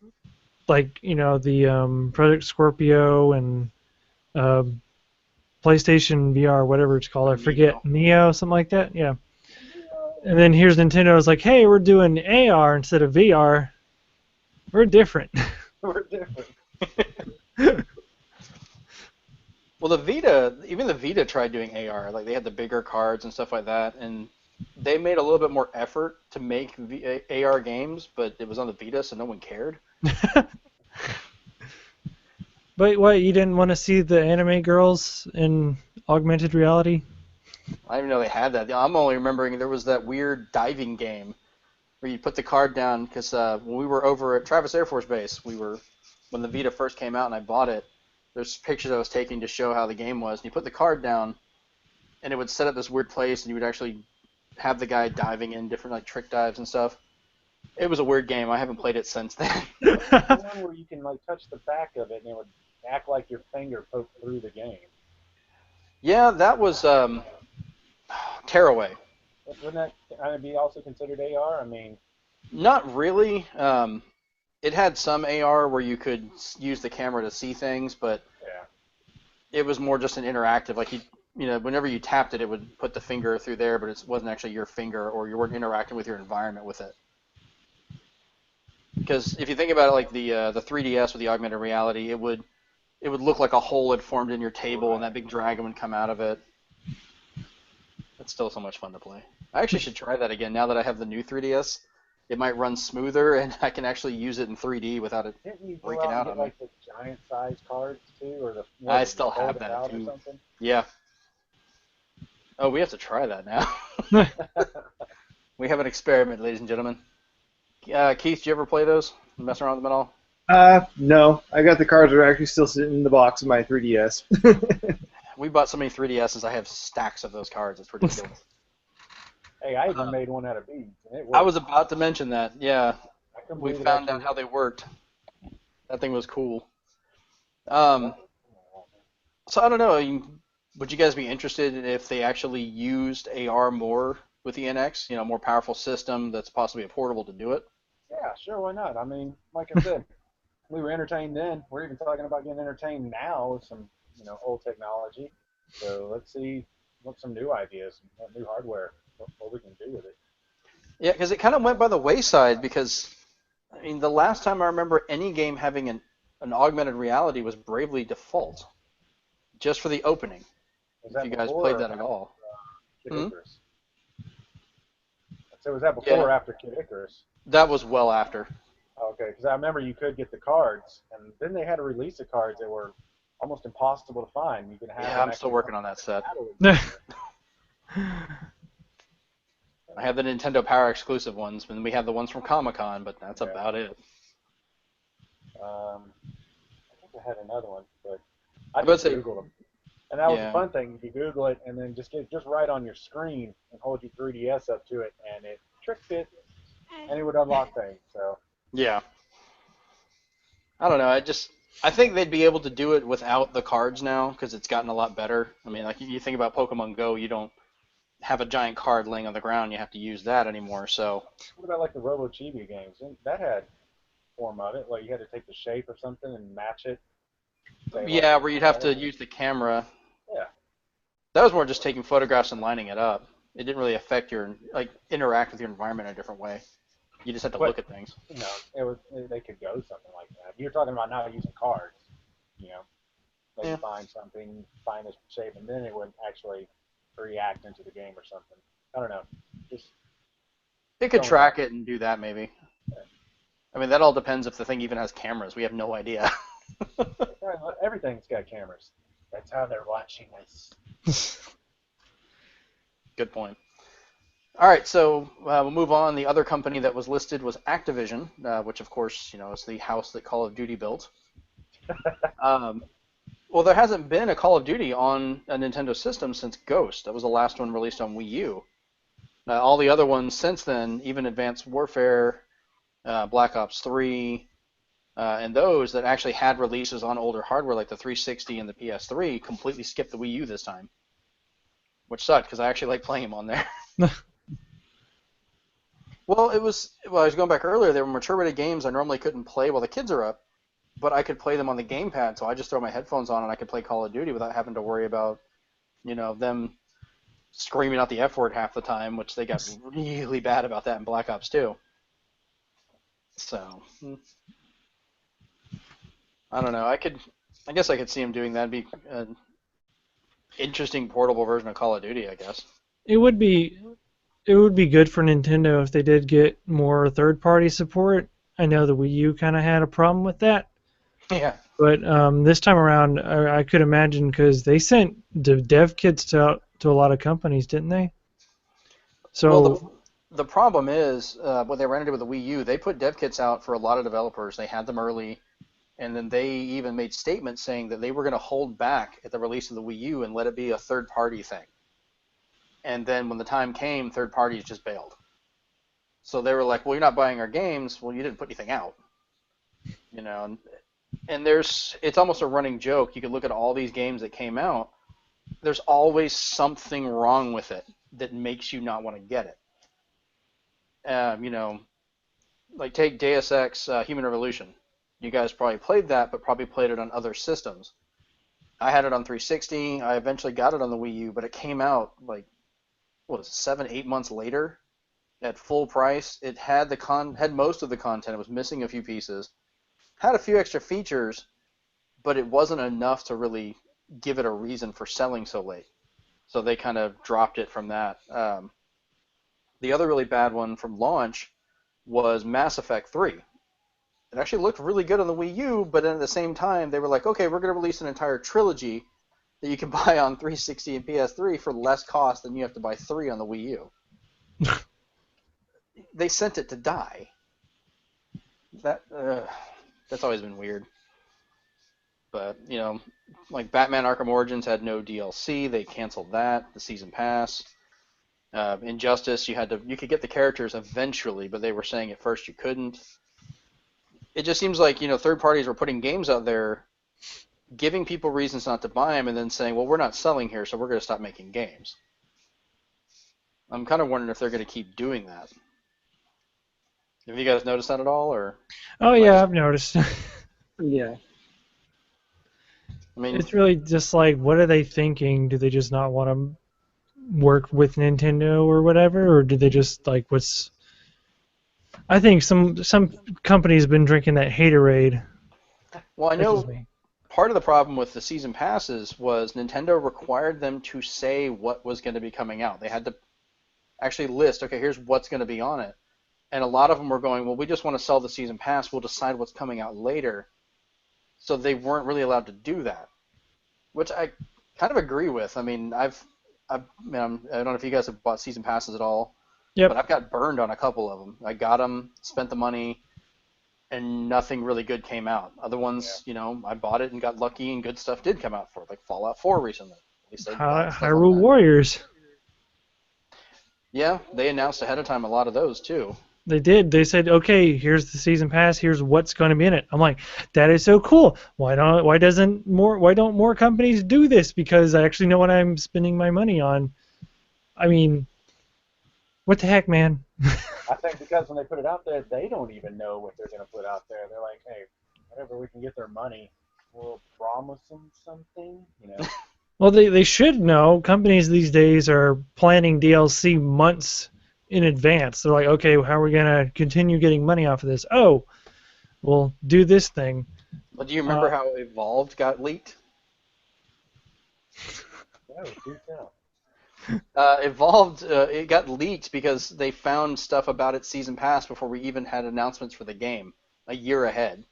[SPEAKER 3] like, the Project Scorpio and PlayStation VR, whatever it's called, I forget, Neo, something like that, yeah. And then here's Nintendo's like, hey, we're doing AR instead of VR. We're different.
[SPEAKER 2] We're different.
[SPEAKER 1] Well, even the Vita tried doing AR. Like, they had the bigger cards and stuff like that, and they made a little bit more effort to make AR games, but it was on the Vita, so no one cared.
[SPEAKER 3] But what, you didn't want to see the anime girls in augmented reality?
[SPEAKER 1] I didn't even know they had that. I'm only remembering there was that weird diving game where you put the card down, because when we were over at Travis Air Force Base, when the Vita first came out and I bought it, there's pictures I was taking to show how the game was, and you put the card down, and it would set up this weird place, and you would actually have the guy diving in different like trick dives and stuff. It was a weird game. I haven't played it since then.
[SPEAKER 2] The one where you can like touch the back of it, and it would act like your finger poked through the game.
[SPEAKER 1] Yeah, that was Tearaway.
[SPEAKER 2] Wouldn't that be also considered AR? I mean,
[SPEAKER 1] not really. It had some AR where you could use the camera to see things, but
[SPEAKER 2] yeah,
[SPEAKER 1] it was more just an interactive. Like whenever you tapped it, it would put the finger through there, but it wasn't actually your finger, or you weren't interacting with your environment with it. Because if you think about it, like the 3DS with the augmented reality, it would look like a hole had formed in your table, and that big dragon would come out of it. It's still so much fun to play. I actually should try that again now that I have the new 3DS. It might run smoother, and I can actually use it in 3D without it breaking out on me.
[SPEAKER 2] Like the giant size cards too, or the
[SPEAKER 1] I still have that too. Yeah. Oh, we have to try that now. We have an experiment, ladies and gentlemen. Keith, did you ever play those? Mess around with them at all?
[SPEAKER 4] No. I got the cards that are actually still sitting in the box of my 3DS.
[SPEAKER 1] We bought so many 3DSs, I have stacks of those cards. It's ridiculous.
[SPEAKER 2] Hey, I even made one out of beads. And it worked.
[SPEAKER 1] I was about to mention that, yeah. We found out how they worked. That thing was cool. So I don't know. Would you guys be interested if they actually used AR more with the NX? You know, more powerful system that's possibly portable to do it.
[SPEAKER 2] Yeah, sure, why not? I mean, like I said, we were entertained then. We're even talking about getting entertained now with some, old technology. So let's see what some new ideas, what new hardware, what we can do with it.
[SPEAKER 1] Yeah, because it kind of went by the wayside because I mean, the last time I remember any game having an augmented reality was Bravely Default, just for the opening.
[SPEAKER 2] Was
[SPEAKER 1] If
[SPEAKER 2] that
[SPEAKER 1] you guys
[SPEAKER 2] before
[SPEAKER 1] played
[SPEAKER 2] or
[SPEAKER 1] that at
[SPEAKER 2] after
[SPEAKER 1] all.
[SPEAKER 2] Kid
[SPEAKER 1] Hmm?
[SPEAKER 2] Icarus? So was that before
[SPEAKER 1] Yeah,
[SPEAKER 2] or after Kid Icarus?
[SPEAKER 1] that was well after.
[SPEAKER 2] Okay, because I remember you could get the cards, and then they had a release of cards that were almost impossible to find. You could have
[SPEAKER 1] Yeah,
[SPEAKER 2] them
[SPEAKER 1] I'm still
[SPEAKER 2] actually come
[SPEAKER 1] working on that set.
[SPEAKER 2] battle with each other.
[SPEAKER 1] I have the Nintendo Power exclusive ones, and we have the ones from Comic Con, but that's
[SPEAKER 2] Yeah.
[SPEAKER 1] about it.
[SPEAKER 2] I think I had another one, but
[SPEAKER 1] I
[SPEAKER 2] I
[SPEAKER 1] would
[SPEAKER 2] just
[SPEAKER 1] say,
[SPEAKER 2] Googled them. And that was the
[SPEAKER 1] yeah,
[SPEAKER 2] fun thing. You Google it and then just get just right on your screen and hold your 3DS up to it, and it tricked it, and it would unlock things. So
[SPEAKER 1] yeah. I don't know. I think they'd be able to do it without the cards now because it's gotten a lot better. I mean, like you think about Pokemon Go, you don't have a giant card laying on the ground. You have to use that anymore. So
[SPEAKER 2] what about like the Robo Chibi games? And that had form of it. Like you had to take the shape of something and match it. Say like
[SPEAKER 1] yeah,
[SPEAKER 2] a
[SPEAKER 1] where you'd have
[SPEAKER 2] head.
[SPEAKER 1] to use the camera.
[SPEAKER 2] Yeah.
[SPEAKER 1] That was more just taking photographs and lining it up. It didn't really affect your like interact with your environment in a different way. You just had to
[SPEAKER 2] But
[SPEAKER 1] look at things.
[SPEAKER 2] it was they could go something like that. You're talking about not using cards. You know, like you
[SPEAKER 1] Yeah,
[SPEAKER 2] find something, find a shape, and then it would actually react into the game or something. I don't know. Just
[SPEAKER 1] it could
[SPEAKER 2] throwing it
[SPEAKER 1] track
[SPEAKER 2] out.
[SPEAKER 1] it and do that maybe. I mean, that all depends if the thing even has cameras. We have no idea.
[SPEAKER 2] Right, everything's got cameras. That's how they're watching us.
[SPEAKER 1] Good point. All right, so we'll move on. The other company that was listed was Activision, which of course, is the house that Call of Duty built. Um, well, there hasn't been a Call of Duty on a Nintendo system since Ghost. That was the last one released on Wii U. All the other ones since then, even Advanced Warfare, Black Ops 3, and those that actually had releases on older hardware like the 360 and the PS3, completely skipped the Wii U this time, which sucked because I actually like playing them on there. Well, I was going back earlier. They were mature rated games I normally couldn't play while the kids are up, but I could play them on the gamepad. So I just throw my headphones on and I could play Call of Duty without having to worry about, them screaming out the F word half the time, which they got really bad about that in Black Ops 2. So I don't know. I guess I could see them doing that. It'd be an interesting portable version of Call of Duty, I guess.
[SPEAKER 3] It would be it would be good for Nintendo if they did get more third-party support. I know the Wii U kind of had a problem with that,
[SPEAKER 1] Yeah.
[SPEAKER 3] but this time around, I could imagine because they sent the dev kits to a lot of companies, didn't they?
[SPEAKER 1] Well,
[SPEAKER 3] So
[SPEAKER 1] the problem is what they ran into with the Wii U. They put dev kits out for a lot of developers. They had them early, and then they even made statements saying that they were going to hold back at the release of the Wii U and let it be a third-party thing. And then when the time came, third parties just bailed. So they were like, "Well, you're not buying our games. Well, you didn't put anything out, you know." And it's almost a running joke. You can look at all these games that came out. There's always something wrong with it that makes you not want to get it. Like take Deus Ex Human Revolution. You guys probably played that, but probably played it on other systems. I had it on 360. I eventually got it on the Wii U, but it came out like what was it, 7, 8 months later at full price. It had had most of the content. It was missing a few pieces. Had a few extra features, but it wasn't enough to really give it a reason for selling so late. So they kind of dropped it from that. The other really bad one from launch was Mass Effect 3. It actually looked really good on the Wii U, but then at the same time, they were like, okay, we're going to release an entire trilogy that you can buy on 360 and PS3 for less cost than you have to buy 3 on the Wii U. They sent it to die. That's always been weird. But, like Batman Arkham Origins had no DLC. They canceled that, the season pass. Injustice, you could get the characters eventually, but they were saying at first you couldn't. It just seems like, third parties were putting games out there giving people reasons not to buy them and then saying, well, we're not selling here, so we're going to stop making games. I'm kind of wondering if they're going to keep doing that. Have you guys noticed that at all, or?
[SPEAKER 3] Oh yeah, I've noticed.
[SPEAKER 4] Yeah.
[SPEAKER 1] I mean,
[SPEAKER 3] it's really just like, what are they thinking? Do they just not want to work with Nintendo or whatever, or do they just like what's? I think some companies have been drinking that haterade.
[SPEAKER 1] well, I
[SPEAKER 3] That's just
[SPEAKER 1] know
[SPEAKER 3] me.
[SPEAKER 1] part of the problem with the season passes was Nintendo required them to say what was going to be coming out. They had to actually list, okay, here's what's going to be on it. And a lot of them were going, well, we just want to sell the season pass. We'll decide what's coming out later. So they weren't really allowed to do that, which I kind of agree with. I mean, I don't know if you guys have bought season passes at all, but
[SPEAKER 3] Yep.
[SPEAKER 1] I've got burned on a couple of them. I got them, spent the money, and nothing really good came out. Other ones, I bought it and got lucky, and good stuff did come out for it, like Fallout 4 recently. At least they got stuff on
[SPEAKER 3] Hyrule
[SPEAKER 1] that.
[SPEAKER 3] Warriors.
[SPEAKER 1] Yeah, they announced ahead of time a lot of those too.
[SPEAKER 3] They did. They said, okay, here's the season pass. Here's what's going to be in it. I'm like, that is so cool. Why don't more companies do this? Because I actually know what I'm spending my money on. I mean, what the heck, man?
[SPEAKER 2] I think because when they put it out there, they don't even know what they're going to put out there. They're like, hey, whatever we can get their money, we'll promise them something,
[SPEAKER 3] Well, they should know. Companies these days are planning DLC months in advance. They're like, okay, how are we going to continue getting money off of this? Oh, we'll do this thing.
[SPEAKER 1] But do you remember how Evolved got leaked?
[SPEAKER 2] No, do tell.
[SPEAKER 1] Evolved, it got leaked because they found stuff about its season pass before we even had announcements for the game, a year ahead.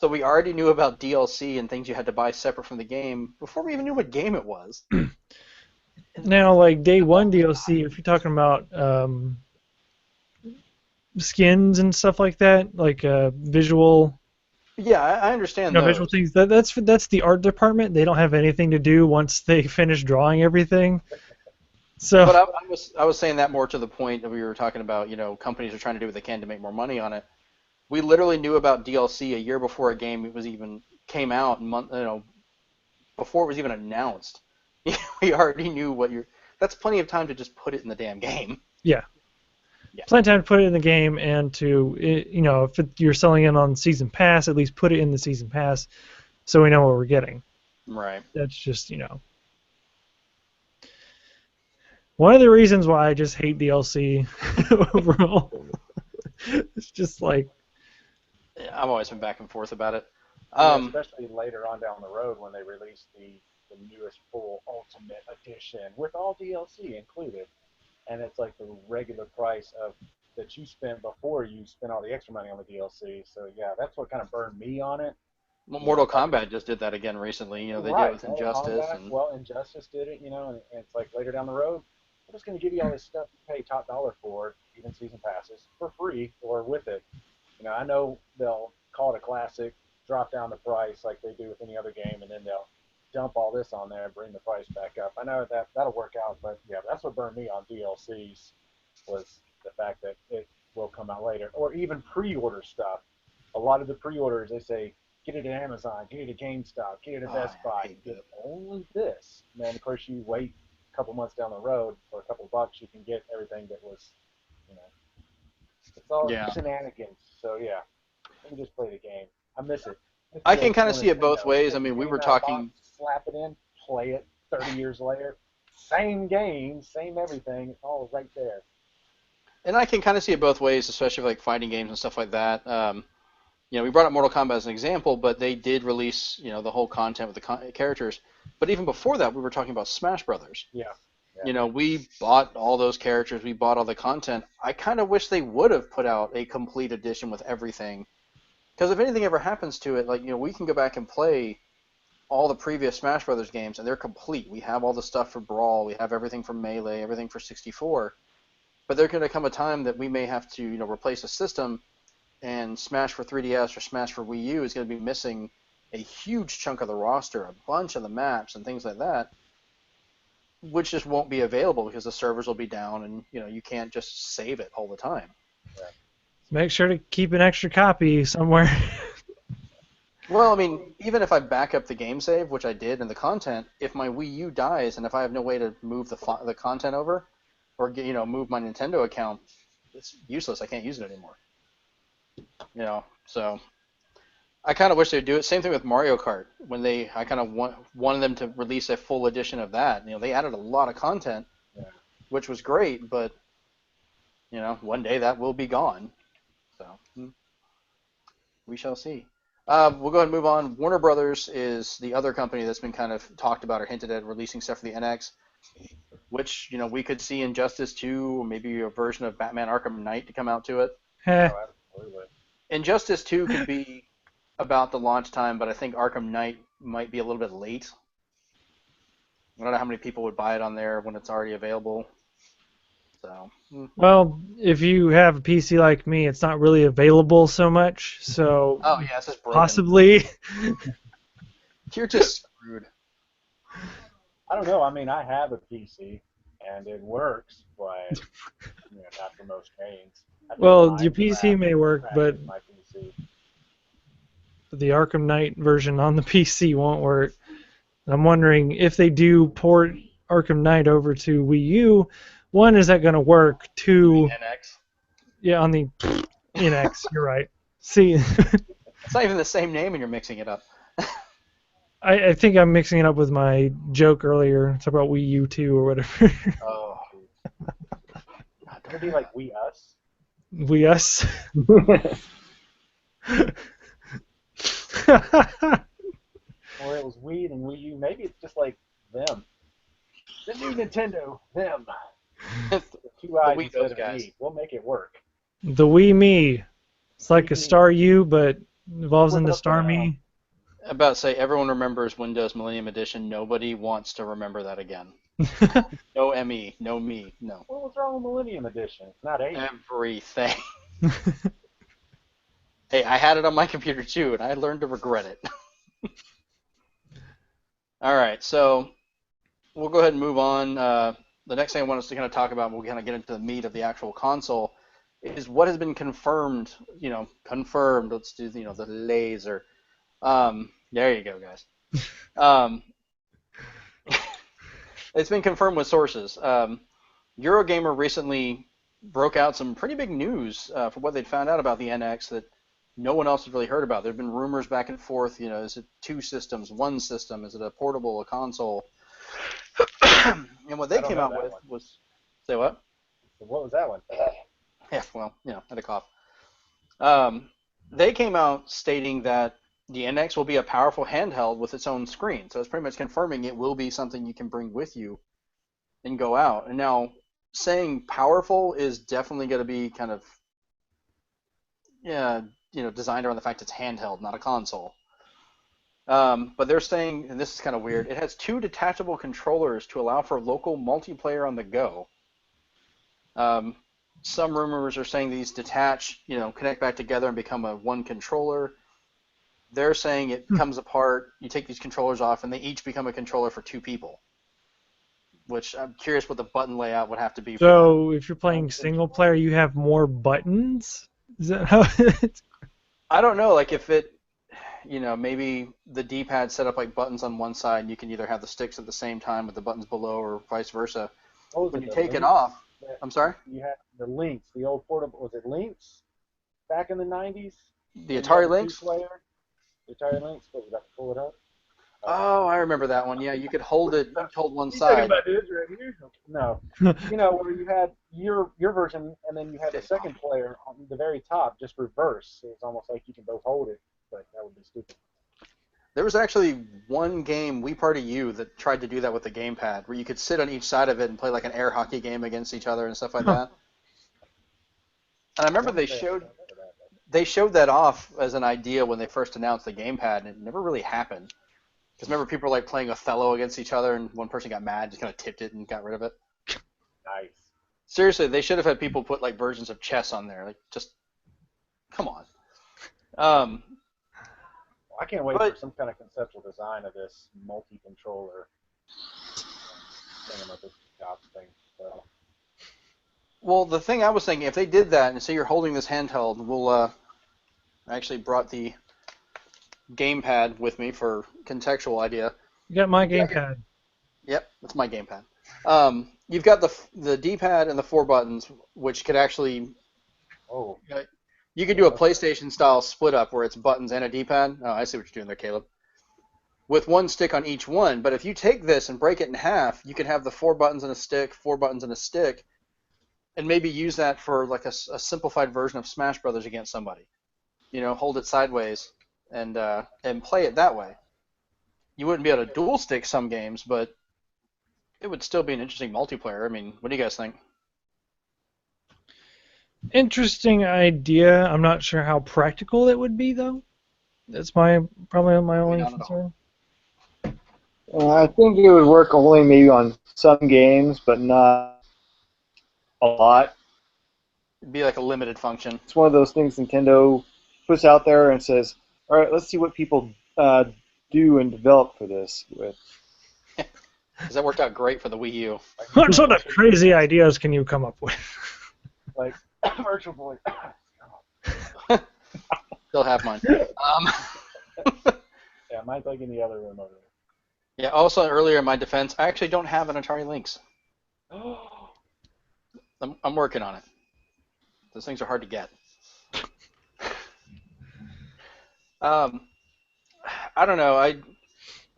[SPEAKER 1] So we already knew about DLC and things you had to buy separate from the game before we even knew what game it was.
[SPEAKER 3] Now, like day one DLC, if you're talking about skins and stuff like that, like visual.
[SPEAKER 1] Yeah, I understand those.
[SPEAKER 3] Visual things. That's the art department. They don't have anything to do once they finish drawing everything. So.
[SPEAKER 1] But I was saying that more to the point that we were talking about. Companies are trying to do what they can to make more money on it. We literally knew about DLC a year before a game was even came out, before it was even announced. We already knew what you're. That's plenty of time to just put it in the damn game.
[SPEAKER 3] Yeah.
[SPEAKER 1] Yeah.
[SPEAKER 3] Plenty of time to put it in the game, and to if you're selling it on season pass, at least put it in the season pass, so we know what we're getting.
[SPEAKER 1] Right.
[SPEAKER 3] That's just one of the reasons why I just hate DLC overall. It's just like.
[SPEAKER 1] I've always been back and forth about it.
[SPEAKER 2] Especially later on down the road when they release the newest full Ultimate Edition with all DLC included, and it's like the regular price of that you spent before you spent all the extra money on the DLC. So yeah, that's what kind of burned me on it.
[SPEAKER 1] Well, Mortal Kombat just did that again recently. They did it with Injustice.
[SPEAKER 2] Well, Injustice did it, and it's like later down the road, we're just going to give you all this stuff you pay top dollar for, even season passes, for free or with it. I know they'll call it a classic, drop down the price like they do with any other game, and then they'll dump all this on there and bring the price back up. I know that'll work out, but yeah, that's what burned me on DLCs was the fact that it will come out later. Or even pre-order stuff. A lot of the pre-orders, they say, get it at Amazon, get it at GameStop, get it at Best Buy, get only this. And then, of course, you wait a couple months down the road for a couple bucks, you can get everything that was, it's all shenanigans. So, yeah, let me just play the game. I miss it.
[SPEAKER 1] I can kind of see it both ways. I mean, we were talking.
[SPEAKER 2] Slap it in, play it 30 years later. Same game, same everything. It's all right there.
[SPEAKER 1] And I can kind of see it both ways, especially like fighting games and stuff like that. We brought up Mortal Kombat as an example, but they did release, the whole content with the characters. But even before that, we were talking about Smash Brothers.
[SPEAKER 2] Yeah.
[SPEAKER 1] We bought all those characters, we bought all the content. I kind of wish they would have put out a complete edition with everything. Because if anything ever happens to it, we can go back and play all the previous Smash Brothers games, and they're complete. We have all the stuff for Brawl, we have everything for Melee, everything for 64. But there's going to come a time that we may have to, replace a system, and Smash for 3DS or Smash for Wii U is going to be missing a huge chunk of the roster, a bunch of the maps and things like that, which just won't be available because the servers will be down, and you can't just save it all the time.
[SPEAKER 2] Yeah.
[SPEAKER 3] Make sure to keep an extra copy somewhere.
[SPEAKER 1] Well, I mean, even if I back up the game save, which I did, and the content, if my Wii U dies and if I have no way to move the content over, or move my Nintendo account, it's useless. I can't use it anymore. So I kind of wish they'd do it. Same thing with Mario Kart. I kind of wanted them to release a full edition of that. They added a lot of content, which was great, but one day that will be gone. So we shall see. We'll go ahead and move on. Warner Brothers is the other company that's been kind of talked about or hinted at releasing stuff for the NX, which we could see Injustice 2, or maybe a version of Batman Arkham Knight to come out to it. Injustice 2 could be about the launch time, but I think Arkham Knight might be a little bit late. I don't know how many people would buy it on there when it's already available. So.
[SPEAKER 3] Well, if you have a PC like me, it's not really available so much. So.
[SPEAKER 1] Oh yeah, it's just broken.
[SPEAKER 3] Possibly.
[SPEAKER 1] You're just screwed.
[SPEAKER 2] I don't know. I mean, I have a PC and it works, but not for most games.
[SPEAKER 3] Well, your PC may work, but the Arkham Knight version on the PC won't work. I'm wondering if they do port Arkham Knight over to Wii U. One, is that going to work? Two,
[SPEAKER 1] NX.
[SPEAKER 3] Yeah, on the NX. You're right. See,
[SPEAKER 1] it's not even the same name, and you're mixing it up.
[SPEAKER 3] I think I'm mixing it up with my joke earlier. It's about Wii U 2 or whatever.
[SPEAKER 1] Oh.
[SPEAKER 2] Don't it be like We Us?
[SPEAKER 3] We Us.
[SPEAKER 2] Or it was Wii and Wii U. Maybe it's just like them. The new Nintendo, them. Two eyes instead of me. We'll make it work.
[SPEAKER 3] The Wii Me. It's like a Star U, but evolves into Star Me.
[SPEAKER 1] I'm about to say, everyone remembers Windows Millennium Edition. Nobody wants to remember that again. No ME, no me, no.
[SPEAKER 2] What was wrong with Millennium Edition? It's not 8.
[SPEAKER 1] Everything. Hey, I had it on my computer too, and I learned to regret it. All right, so we'll go ahead and move on. The next thing I want us to kind of talk about, we'll kind of get into the meat of the actual console, is what has been confirmed. Confirmed. Let's do the laser. There you go, guys. It's been confirmed with sources. Eurogamer recently broke out some pretty big news for what they'd found out about the NX that no one else had really heard about. There have been rumors back and forth. Is it 2 systems, 1 system? Is it a portable, a console? And what they came out with was, say what?
[SPEAKER 2] What was that one?
[SPEAKER 1] Yeah, well, I had a cough. They came out stating that the NX will be a powerful handheld with its own screen. So it's pretty much confirming it will be something you can bring with you and go out. And now, saying powerful is definitely going to be kind of, designed around the fact it's handheld, not a console. But they're saying, and this is kind of weird, it has 2 detachable controllers to allow for local multiplayer on the go. Some rumors are saying these detach, connect back together and become a 1 controller. They're saying it comes apart, you take these controllers off, and they each become a controller for 2 people. Which I'm curious what the button layout would have to be.
[SPEAKER 3] So if you're playing single player, you have more buttons? Is that how it's...
[SPEAKER 1] I don't know, like if it, maybe the D-pad set up like buttons on one side, and you can either have the sticks at the same time with the buttons below or vice versa. When you take it off, I'm sorry?
[SPEAKER 2] You had the Lynx, the old portable, was it Lynx back in the 90s?
[SPEAKER 1] The Atari Lynx?
[SPEAKER 2] The Atari Lynx, but you got to pull it up.
[SPEAKER 1] Oh, I remember that one. Yeah, you could hold it, hold one
[SPEAKER 2] You're
[SPEAKER 1] side.
[SPEAKER 2] talking about this right here? No. Where you had your version, and then you had the second player on the very top, just reverse. So it's almost like you can both hold it, but that would be stupid.
[SPEAKER 1] There was actually one game, Wii Party U, that tried to do that with the gamepad, where you could sit on each side of it and play like an air hockey game against each other and stuff like that. And I remember they showed that off as an idea when they first announced the gamepad, and it never really happened. Because remember, people were like playing Othello against each other, and one person got mad, just kind of tipped it and got rid of it.
[SPEAKER 2] Nice.
[SPEAKER 1] Seriously, they should have had people put like versions of chess on there. Like, just come on.
[SPEAKER 2] I can't wait for some kind of conceptual design of this multi-controller thing. So.
[SPEAKER 1] Well, the thing I was thinking, if they did that, and say you're holding this handheld, I actually brought the gamepad with me for contextual idea.
[SPEAKER 3] You got my gamepad.
[SPEAKER 1] Yep, that's my gamepad. You've got the D-pad and the 4 buttons, which could actually.
[SPEAKER 2] Oh.
[SPEAKER 1] You could do a PlayStation-style split-up where it's buttons and a D-pad. Oh, I see what you're doing there, Caleb. With one stick on each one. But if you take this and break it in half, you can have the 4 buttons and a stick, 4 buttons and a stick, and maybe use that for like a simplified version of Smash Brothers against somebody. Hold it sideways and play it that way. You wouldn't be able to dual stick some games, but it would still be an interesting multiplayer. I mean, what do you guys think?
[SPEAKER 3] Interesting idea. I'm not sure how practical it would be, though. That's probably my only concern.
[SPEAKER 4] I think it would work only maybe on some games, but not a lot.
[SPEAKER 1] It'd be like a limited function.
[SPEAKER 4] It's one of those things Nintendo puts out there and says, all right, let's see what people do and develop for this with.
[SPEAKER 1] Because that worked out great for the Wii U.
[SPEAKER 3] What sort of crazy ideas can you come up with?
[SPEAKER 2] Like Virtual Boy.
[SPEAKER 1] Still have mine.
[SPEAKER 2] Yeah, mine's like in the other room over there.
[SPEAKER 1] Yeah, also earlier in my defense, I actually don't have an Atari Lynx. I'm working on it. Those things are hard to get. I don't know.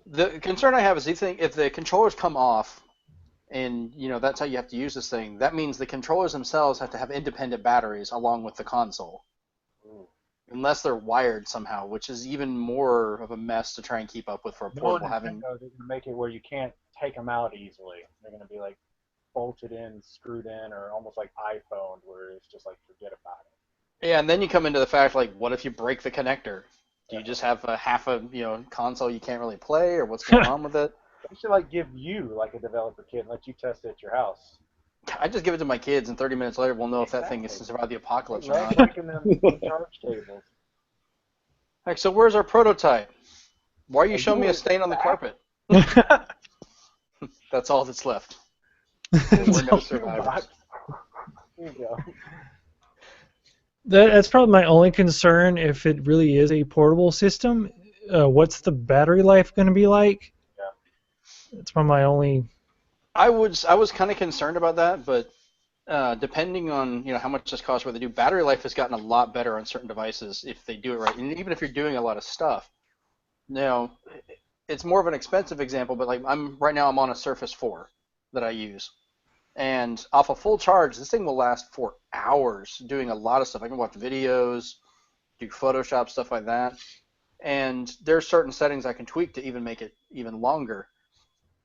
[SPEAKER 1] The concern I have is if the controllers come off, and that's how you have to use this thing, that means the controllers themselves have to have independent batteries along with the console. Unless they're wired somehow, which is even more of a mess to try and keep up with for a portable.
[SPEAKER 2] They're going to make it where you can't take them out easily. They're going to be like bolted in, screwed in, or almost like iPhone, where it's just like forget about it.
[SPEAKER 1] Yeah, and then you come into the fact like, what if you break the connector? Do you just have half a console you can't really play, or what's going on with it?
[SPEAKER 2] They should like give you like a developer kit and let you test it at your house.
[SPEAKER 1] I just give it to my kids, and 30 minutes later, we'll know if that thing is to survive the apocalypse or not.
[SPEAKER 2] Like in them charge tables.
[SPEAKER 1] Like, so where's our prototype? Why are you showing me a stain on the carpet? That's all that's left. We're no survivors.
[SPEAKER 2] There you go.
[SPEAKER 3] That's probably my only concern if it really is a portable system. What's the battery life going to be like?
[SPEAKER 2] Yeah.
[SPEAKER 3] That's probably my only.
[SPEAKER 1] I was kind of concerned about that, but depending on how much this costs, what they do, battery life has gotten a lot better on certain devices if they do it right, and even if you're doing a lot of stuff. It's more of an expensive example, but like right now I'm on a Surface 4 that I use. And off a full charge, this thing will last for hours doing a lot of stuff. I can watch videos, do Photoshop, stuff like that. And there's certain settings I can tweak to even make it even longer.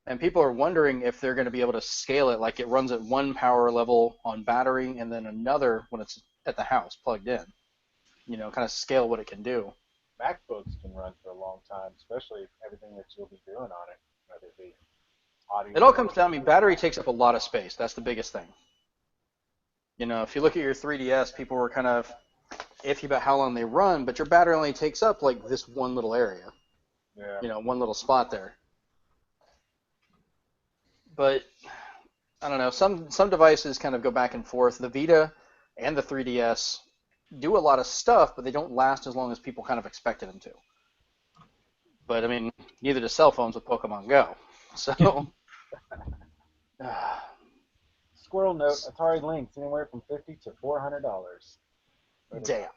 [SPEAKER 1] And people are wondering if they're going to be able to scale it, like it runs at one power level on battery and then another when it's at the house plugged in. Kind of scale what it can do.
[SPEAKER 2] MacBooks can run for a long time, especially everything that you'll be doing on it, whether it be audio.
[SPEAKER 1] It all comes down to battery takes up a lot of space. That's the biggest thing. If you look at your 3DS, people were kind of iffy about how long they run, but your battery only takes up like this one little area.
[SPEAKER 2] Yeah.
[SPEAKER 1] One little spot there. But I don't know. Some devices kind of go back and forth. The Vita and the 3DS do a lot of stuff, but they don't last as long as people kind of expected them to. But I mean, neither do cell phones with Pokemon Go. So.
[SPEAKER 2] Squirrel note: Atari Lynx anywhere from $50 to $400.
[SPEAKER 1] Damn.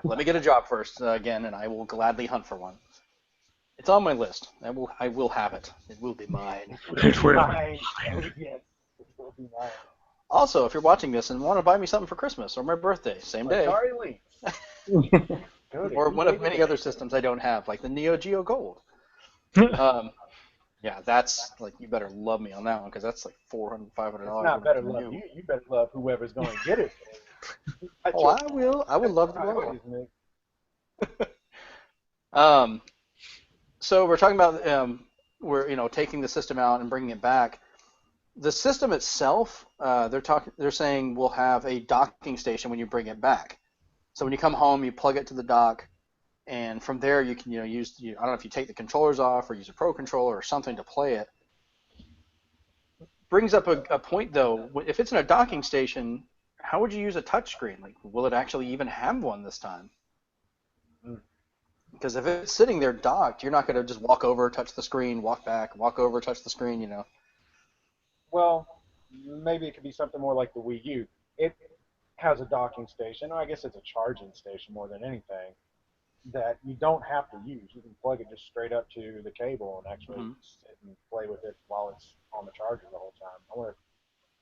[SPEAKER 1] Let me get a job first again, and I will gladly hunt for one. It's on my list. I will have it. It will be mine.
[SPEAKER 2] It will be mine.
[SPEAKER 1] Also, if you're watching this and want to buy me something for Christmas or my birthday, same day.
[SPEAKER 2] Atari Lynx.
[SPEAKER 1] Or one of many other systems I don't have, like the Neo Geo Gold. Yeah, that's like, you better love me on that one, because that's like $400, $500.
[SPEAKER 2] It's not better love you. You better love whoever's going to get it.
[SPEAKER 1] Oh, I will. I would love to love it. So we're talking about we're taking the system out and bringing it back. The system itself, they're saying will have a docking station when you bring it back. So when you come home, you plug it to the dock, and from there you can use I don't know if you take the controllers off or use a Pro controller or something to play it. Brings up a point though. If it's in a docking station, how would you use a touchscreen? Like, will it actually even have one this time? Because if it's sitting there docked, you're not going to just walk over, touch the screen, walk back, walk over, touch the screen, you know.
[SPEAKER 2] Well, maybe it could be something more like the Wii U. It has a docking station, or I guess it's a charging station more than anything, that you don't have to use. You can plug it just straight up to the cable and actually
[SPEAKER 1] Mm-hmm.
[SPEAKER 2] sit and play with it while it's on the charger the whole time. I wonder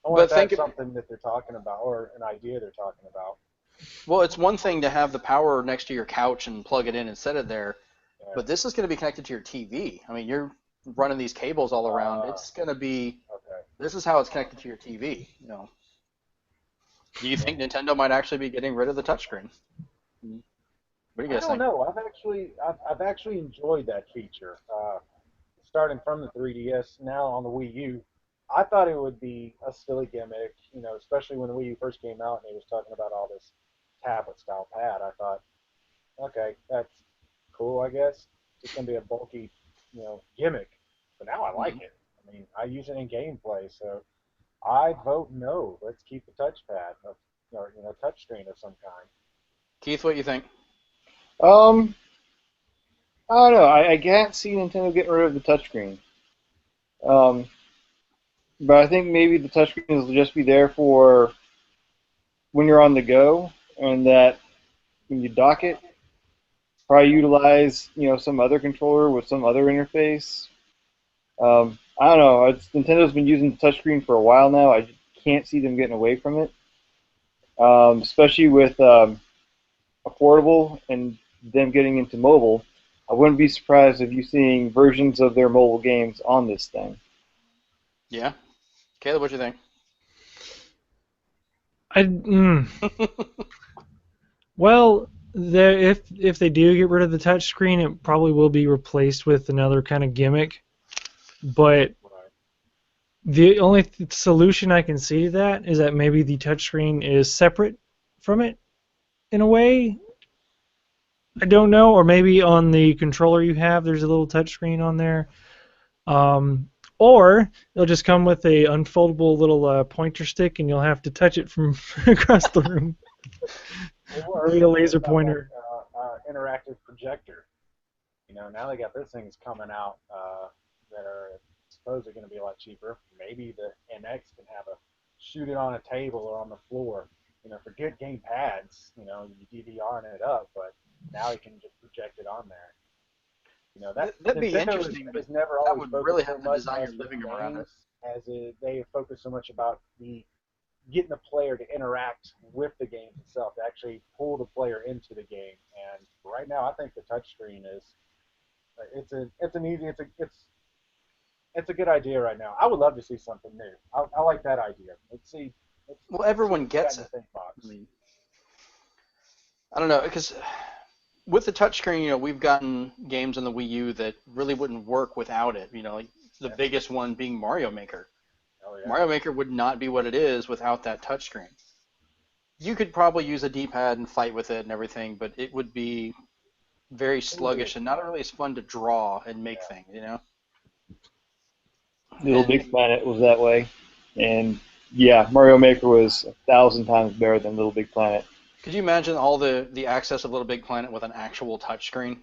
[SPEAKER 1] But
[SPEAKER 2] if that's something that they're talking about, or an idea they're talking about.
[SPEAKER 1] well, it's one thing to have the power next to your couch and plug it in and set it there,
[SPEAKER 2] Yeah.
[SPEAKER 1] but this is going to be connected to your TV. I mean, you're running these cables all around. It's going to be.
[SPEAKER 2] Okay.
[SPEAKER 1] This is how it's connected to your TV. You know. Do you think Nintendo might actually be getting rid of the touchscreen? What do you
[SPEAKER 2] I
[SPEAKER 1] guys
[SPEAKER 2] don't
[SPEAKER 1] think?
[SPEAKER 2] know. I've actually enjoyed that feature. Starting from the 3DS, now on the Wii U. I thought it would be a silly gimmick, especially when the Wii U first came out and he was talking about all this tablet style pad. I thought, okay, that's cool, I guess. It's gonna be a bulky, gimmick. But now I like
[SPEAKER 1] Mhm.
[SPEAKER 2] it. I mean, I use it in gameplay, so I vote no. Let's keep the touchpad or touchscreen of some kind.
[SPEAKER 1] Keith, what do you think?
[SPEAKER 4] Um, I don't know. I can't see Nintendo getting rid of the touchscreen. Um, but I think maybe the touchscreen will just be there for when you're on the go, and that when you dock it, probably utilize some other controller with some other interface. I don't know. Nintendo's been using the touchscreen for a while now. I can't see them getting away from it, especially with affordable and them getting into mobile. I wouldn't be surprised if you seeing versions of their mobile games on this thing.
[SPEAKER 1] Yeah, Caleb, what do you think?
[SPEAKER 3] I Well, if they do get rid of the touchscreen, it probably will be replaced with another kind of gimmick. But
[SPEAKER 2] Right.
[SPEAKER 3] the only solution I can see to that is that maybe the touchscreen is separate from it in a way. I don't know, or maybe on the controller you have, there's a little touchscreen on there. Or it'll just come with a unfoldable little pointer stick, and you'll have to touch it from across the room.
[SPEAKER 2] Or
[SPEAKER 3] Maybe a
[SPEAKER 2] something
[SPEAKER 3] laser
[SPEAKER 2] about like
[SPEAKER 3] pointer.
[SPEAKER 2] interactive projector. Now they got those things coming out that are supposedly going to be a lot cheaper. Maybe the NX can have a shoot it on a table or on the floor. Forget game pads. You DVRing it up, but now you can just project it on there. That
[SPEAKER 1] That'd be
[SPEAKER 2] Nintendo
[SPEAKER 1] interesting, but
[SPEAKER 2] has never
[SPEAKER 1] that
[SPEAKER 2] always
[SPEAKER 1] would really
[SPEAKER 2] focused so
[SPEAKER 1] have to
[SPEAKER 2] much
[SPEAKER 1] design
[SPEAKER 2] on
[SPEAKER 1] your
[SPEAKER 2] the
[SPEAKER 1] living room around it.
[SPEAKER 2] games they have focused so much about the getting the player to interact with the game itself, to actually pull the player into the game. And right now, I think the touchscreen is it's a good idea right now. I would love to see something new. I like that idea.
[SPEAKER 1] Well,
[SPEAKER 2] Let's see
[SPEAKER 1] everyone
[SPEAKER 2] what we got
[SPEAKER 1] gets
[SPEAKER 2] in the
[SPEAKER 1] it.
[SPEAKER 2] think
[SPEAKER 1] I
[SPEAKER 2] box.
[SPEAKER 1] mean, I don't know, because with the touchscreen, we've gotten games on the Wii U that really wouldn't work without it. Like the
[SPEAKER 2] Yeah.
[SPEAKER 1] biggest one being Mario Maker.
[SPEAKER 2] Oh yeah.
[SPEAKER 1] Mario Maker would not be what it is without that touchscreen. You could probably use a D-pad and fight with it and everything, but it would be very
[SPEAKER 2] It would be
[SPEAKER 1] sluggish and not really as fun to draw and make
[SPEAKER 2] yeah.
[SPEAKER 1] things.
[SPEAKER 4] Little
[SPEAKER 1] And
[SPEAKER 4] Big Planet was that way, and yeah, Mario Maker was 1,000 times better than Little Big Planet.
[SPEAKER 1] could you imagine all the access of Little Big Planet with an actual touchscreen?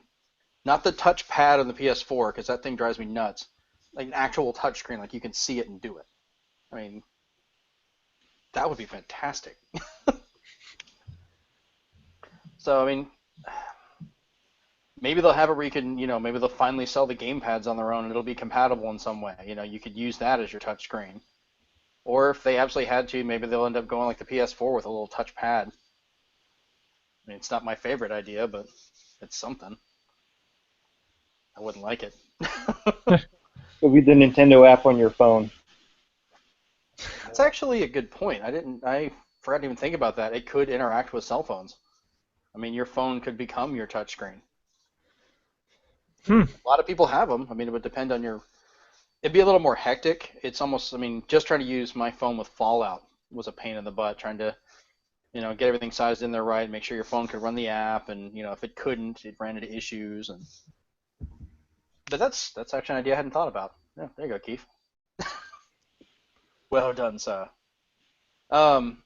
[SPEAKER 1] Not the touchpad on the PS4, because that thing drives me nuts. Like an actual touchscreen, like you can see it and do it. I mean, that would be fantastic. So, I mean, maybe they'll have it where you can, maybe they'll finally sell the game pads on their own and it'll be compatible in some way. You could use that as your touchscreen. Or if they absolutely had to, maybe they'll end up going like the PS4 with a little touchpad. I mean, it's not my favorite idea, but it's something. I wouldn't like it.
[SPEAKER 4] It'll be the Nintendo app on your phone.
[SPEAKER 1] That's actually a good point. I forgot to even think about that. It could interact with cell phones. I mean, your phone could become your touchscreen.
[SPEAKER 3] Hmm.
[SPEAKER 1] A lot of people have them. I mean, it would depend on your. It'd be a little more hectic. It's almost. I mean, just trying to use my phone with Fallout was a pain in the butt. Trying to, get everything sized in there right, make sure your phone could run the app, and if it couldn't, it ran into issues. But that's actually an idea I hadn't thought about. Yeah, there you go, Keith. Well done, sir. Um,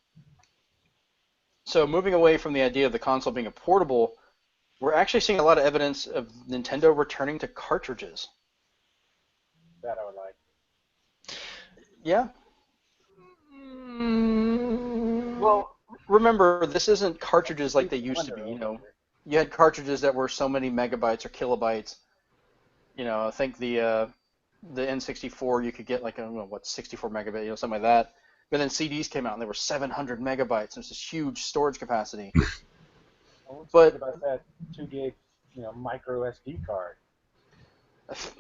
[SPEAKER 1] so moving away from the idea of the console being a portable We're actually seeing a lot of evidence of Nintendo returning to cartridges.
[SPEAKER 2] That I would like.
[SPEAKER 1] Yeah. Well, remember, this isn't cartridges like they used to be. You had cartridges that were so many megabytes or kilobytes. I think the N64 you could get like 64 megabyte, something like that. But then CDs came out and they were 700 megabytes. There's this huge storage capacity.
[SPEAKER 2] But about that 2 gig, micro SD card.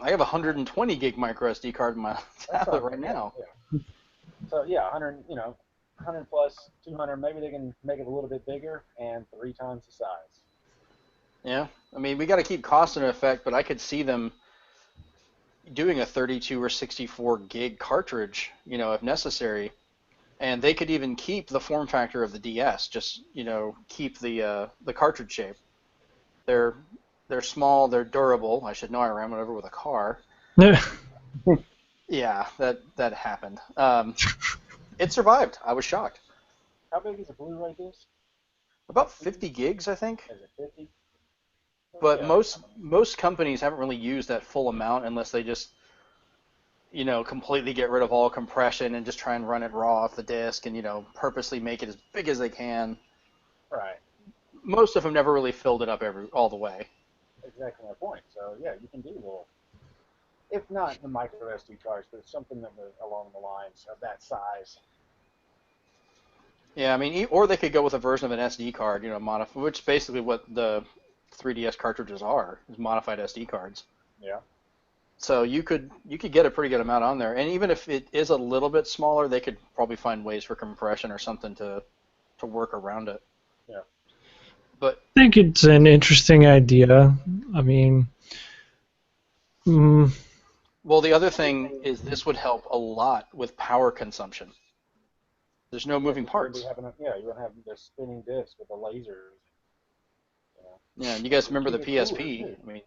[SPEAKER 1] I have a 120 gig micro SD card in my tablet right now.
[SPEAKER 2] Yeah. So yeah, 100 plus 200. Maybe they can make it a little bit bigger and 3 times the size.
[SPEAKER 1] Yeah, I mean we got to keep cost in effect, but I could see them doing a 32 or 64 gig cartridge, if necessary, and they could even keep the form factor of the DS, just keep the cartridge shape. They're small, they're durable. I should know I ran one over with a car. Yeah, that happened. It survived. I was shocked.
[SPEAKER 2] How big is a Blu-ray disc?
[SPEAKER 1] About 50 gigs, I think.
[SPEAKER 2] Is it 50?
[SPEAKER 1] But yeah. Most companies haven't really used that full amount unless they just completely get rid of all compression and just try and run it raw off the disk and purposely make it as big as they can.
[SPEAKER 2] Right.
[SPEAKER 1] Most of them never really filled it up all the way.
[SPEAKER 2] Exactly my point. So yeah, you can do little, if not the micro SD cards, but something that was along the lines of that size.
[SPEAKER 1] Yeah, I mean, or they could go with a version of an SD card, which is basically what the 3DS cartridges are, is modified SD cards.
[SPEAKER 2] Yeah.
[SPEAKER 1] So you could get a pretty good amount on there, and even if it is a little bit smaller, they could probably find ways for compression or something to work around it.
[SPEAKER 2] Yeah.
[SPEAKER 1] But
[SPEAKER 3] I think it's an interesting idea. I mean,
[SPEAKER 1] well, the other thing is this would help a lot with power consumption. There's no moving parts.
[SPEAKER 2] You wouldn't have the spinning disc with the lasers.
[SPEAKER 1] Yeah, and you guys remember the PSP? I mean,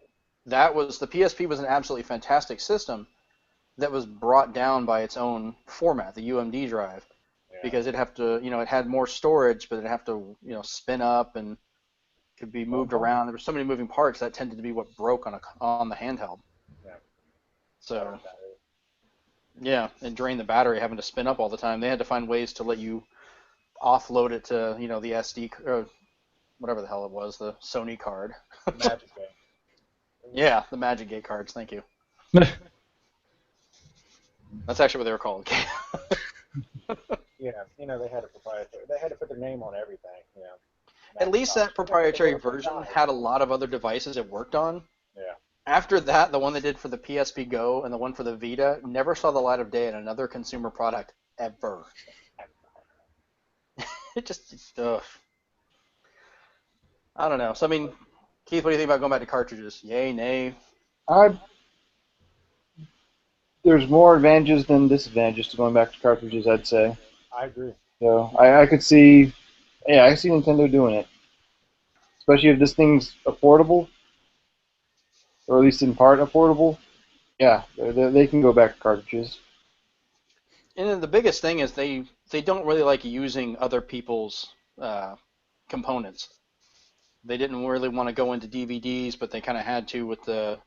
[SPEAKER 1] the PSP was an absolutely fantastic system that was brought down by its own format, the UMD drive, because it'd have to, it had more storage, but it'd have to, spin up and could be moved around. There were so many moving parts that tended to be what broke on the handheld.
[SPEAKER 2] Yeah.
[SPEAKER 1] So. Yeah, and drain the battery, having to spin up all the time. They had to find ways to let you offload it to, the SD, or whatever the hell it was, the Sony card.
[SPEAKER 2] Magic Gate.
[SPEAKER 1] Yeah, the Magic Gate cards. Thank you. That's actually what they were called.
[SPEAKER 2] Yeah, they had a proprietary. They had to put their name on everything.
[SPEAKER 1] At least that proprietary version had a lot of other devices it worked on.
[SPEAKER 2] Yeah.
[SPEAKER 1] After that, the one they did for the PSP Go and the one for the Vita never saw the light of day in another consumer product ever. It just, I don't know. So, I mean, Keith, what do you think about going back to cartridges? Yay, nay?
[SPEAKER 4] There's more advantages than disadvantages to going back to cartridges, I'd say.
[SPEAKER 2] I agree.
[SPEAKER 4] So, I could see, I see Nintendo doing it. Especially if this thing's affordable. Or at least in part affordable, yeah, they can go back to cartridges.
[SPEAKER 1] And then the biggest thing is they don't really like using other people's components. They didn't really want to go into DVDs, but they kind of had to with the,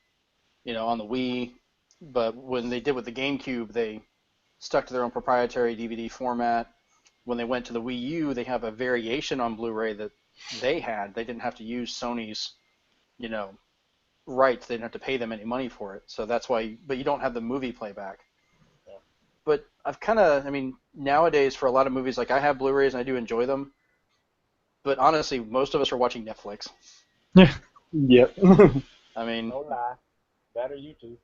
[SPEAKER 1] on the Wii. But when they did with the GameCube, they stuck to their own proprietary DVD format. When they went to the Wii U, they have a variation on Blu-ray that they had. They didn't have to use Sony's, rights. They didn't have to pay them any money for it. So that's why, but you don't have the movie playback.
[SPEAKER 2] Yeah.
[SPEAKER 1] But nowadays for a lot of movies, like I have Blu-rays and I do enjoy them. But honestly, most of us are watching Netflix.
[SPEAKER 3] Yeah.
[SPEAKER 4] Yep.
[SPEAKER 1] I mean.
[SPEAKER 2] No lie. That or YouTube.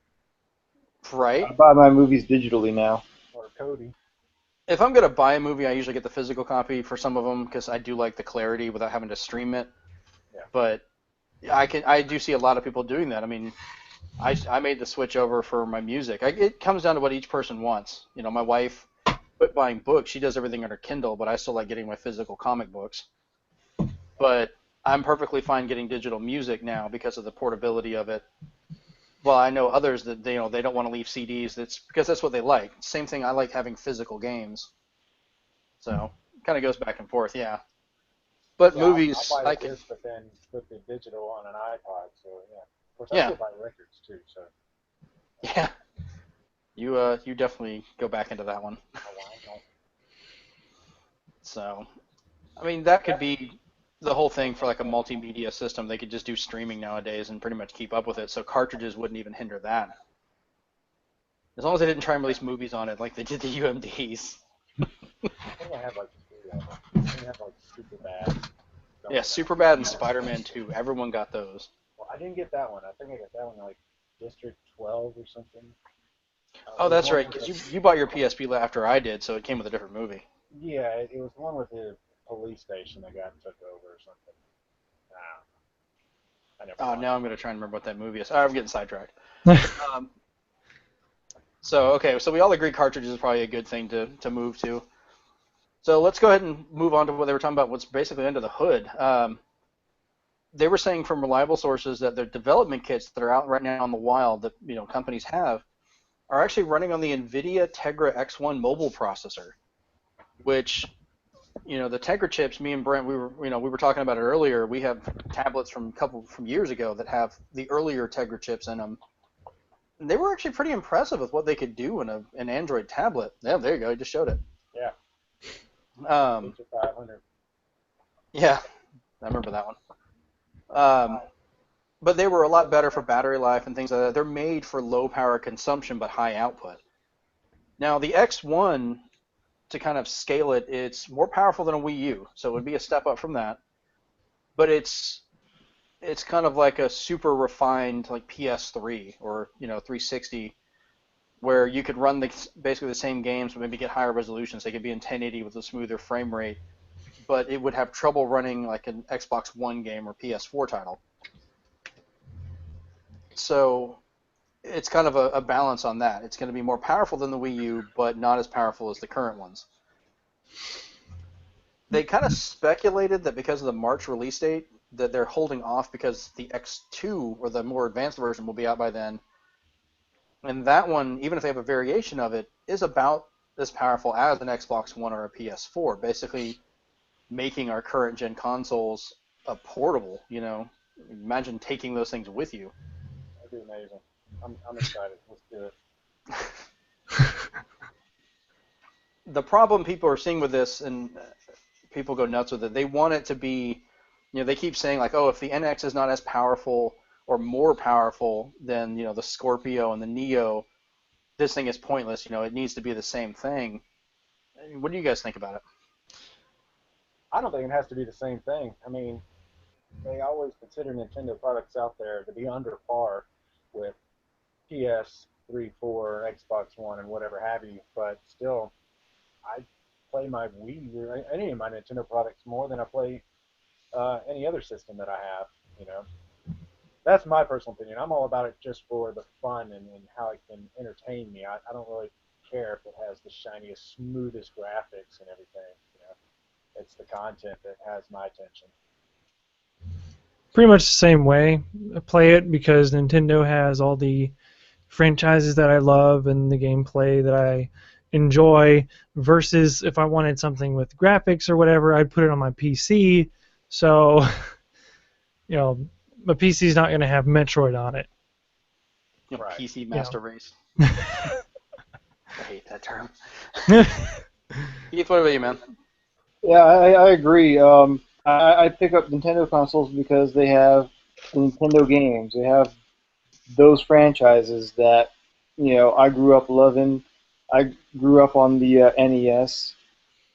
[SPEAKER 1] Right.
[SPEAKER 4] I buy my movies digitally now.
[SPEAKER 2] Or Cody.
[SPEAKER 1] If I'm gonna buy a movie, I usually get the physical copy for some of them because I do like the clarity without having to stream it.
[SPEAKER 2] Yeah.
[SPEAKER 1] But I do see a lot of people doing that. I mean, I made the switch over for my music. It comes down to what each person wants. My wife quit buying books. She does everything on her Kindle, but I still like getting my physical comic books. But I'm perfectly fine getting digital music now because of the portability of it. Well, I know others that they don't want to leave CDs. That's because that's what they like. Same thing. I like having physical games. So it kind of goes back and forth. Yeah. But
[SPEAKER 2] Yeah,
[SPEAKER 1] movies,
[SPEAKER 2] I'll buy
[SPEAKER 1] I
[SPEAKER 2] the
[SPEAKER 1] could.
[SPEAKER 2] disc, but then put the digital on an iPod. So yeah, of course I
[SPEAKER 1] Yeah,
[SPEAKER 2] still buy records too. So
[SPEAKER 1] yeah. You definitely go back into that one.
[SPEAKER 2] I don't.
[SPEAKER 1] So, I mean, that could be the whole thing for like a multimedia system. They could just do streaming nowadays and pretty much keep up with it. So cartridges wouldn't even hinder that. As long as they didn't try and release movies on it like they did the UMDs.
[SPEAKER 2] I think I have like 3 of them. I think I have like Super Bad.
[SPEAKER 1] Yeah,
[SPEAKER 2] Something like that.
[SPEAKER 1] Superbad and Spider-Man 2. Everyone got those.
[SPEAKER 2] Well, I didn't get that one. I think I got that one like District 12 or something.
[SPEAKER 1] Oh,
[SPEAKER 2] It was
[SPEAKER 1] that's
[SPEAKER 2] one
[SPEAKER 1] right,
[SPEAKER 2] with
[SPEAKER 1] because
[SPEAKER 2] the,
[SPEAKER 1] you bought your PSP after I did, so it came with a different movie.
[SPEAKER 2] yeah, it was the one with the police station that got took over or something. I never
[SPEAKER 1] Oh,
[SPEAKER 2] watched
[SPEAKER 1] now I'm
[SPEAKER 2] it.
[SPEAKER 1] going to try and remember what that movie is. I'm getting sidetracked. Um, okay, so we all agree cartridges is probably a good thing to move to. So let's go ahead and move on to what they were talking about, what's basically under the hood. They were saying from reliable sources that the development kits that are out right now in the wild that companies have are actually running on the NVIDIA Tegra X1 mobile processor, which the Tegra chips. Me and Brent, we were talking about it earlier. We have tablets from years ago that have the earlier Tegra chips in them. And they were actually pretty impressive with what they could do in an Android tablet. Yeah, there you go. You just showed it.
[SPEAKER 2] Yeah,
[SPEAKER 1] Um,
[SPEAKER 2] Picture 500.
[SPEAKER 1] yeah, I remember that one. Um, but they were a lot better for battery life and things like that. They're made for low power consumption but high output. Now the X1, to kind of scale it, it's more powerful than a Wii U, so it would be a step up from that. But it's kind of like a super refined like PS3 or 360, where you could run basically the same games but maybe get higher resolutions. They could be in 1080 with a smoother frame rate, but it would have trouble running like an Xbox One game or PS4 title. So it's kind of a balance on that. It's going to be more powerful than the Wii U, but not as powerful as the current ones. They kind of speculated that because of the March release date, that they're holding off because the X2 or the more advanced version will be out by then. And that one, even if they have a variation of it, is about as powerful as an Xbox One or a PS4, basically making our current gen consoles a portable. Imagine taking those things with you.
[SPEAKER 2] That'd be amazing. I'm excited. Let's do it.
[SPEAKER 1] The problem people are seeing with this, and people go nuts with it, they want it to be, they keep saying like, oh, if the NX is not as powerful or more powerful than, the Scorpio and the Neo, this thing is pointless. It needs to be the same thing. What do you guys think about it?
[SPEAKER 2] I don't think it has to be the same thing. I mean, they always consider Nintendo products out there to be under par with PS3, 4, Xbox One, and whatever have you. But still, I play my Wii or any of my Nintendo products more than I play any other system that I have. You know, that's my personal opinion. I'm all about it just for the fun and how it can entertain me. I don't really care if it has the shiniest, smoothest graphics and everything. You know, it's the content that has my attention.
[SPEAKER 3] Pretty much the same way. I play it because Nintendo has all the franchises that I love and the gameplay that I enjoy, versus if I wanted something with graphics or whatever, I'd put it on my PC. So, my PC's not going to have Metroid on it.
[SPEAKER 2] Right.
[SPEAKER 1] PC Master Race. I hate that term. Keith, what about you, man?
[SPEAKER 4] Yeah, I agree. I pick up Nintendo consoles because they have the Nintendo games. They have those franchises that I grew up loving. I grew up on the NES,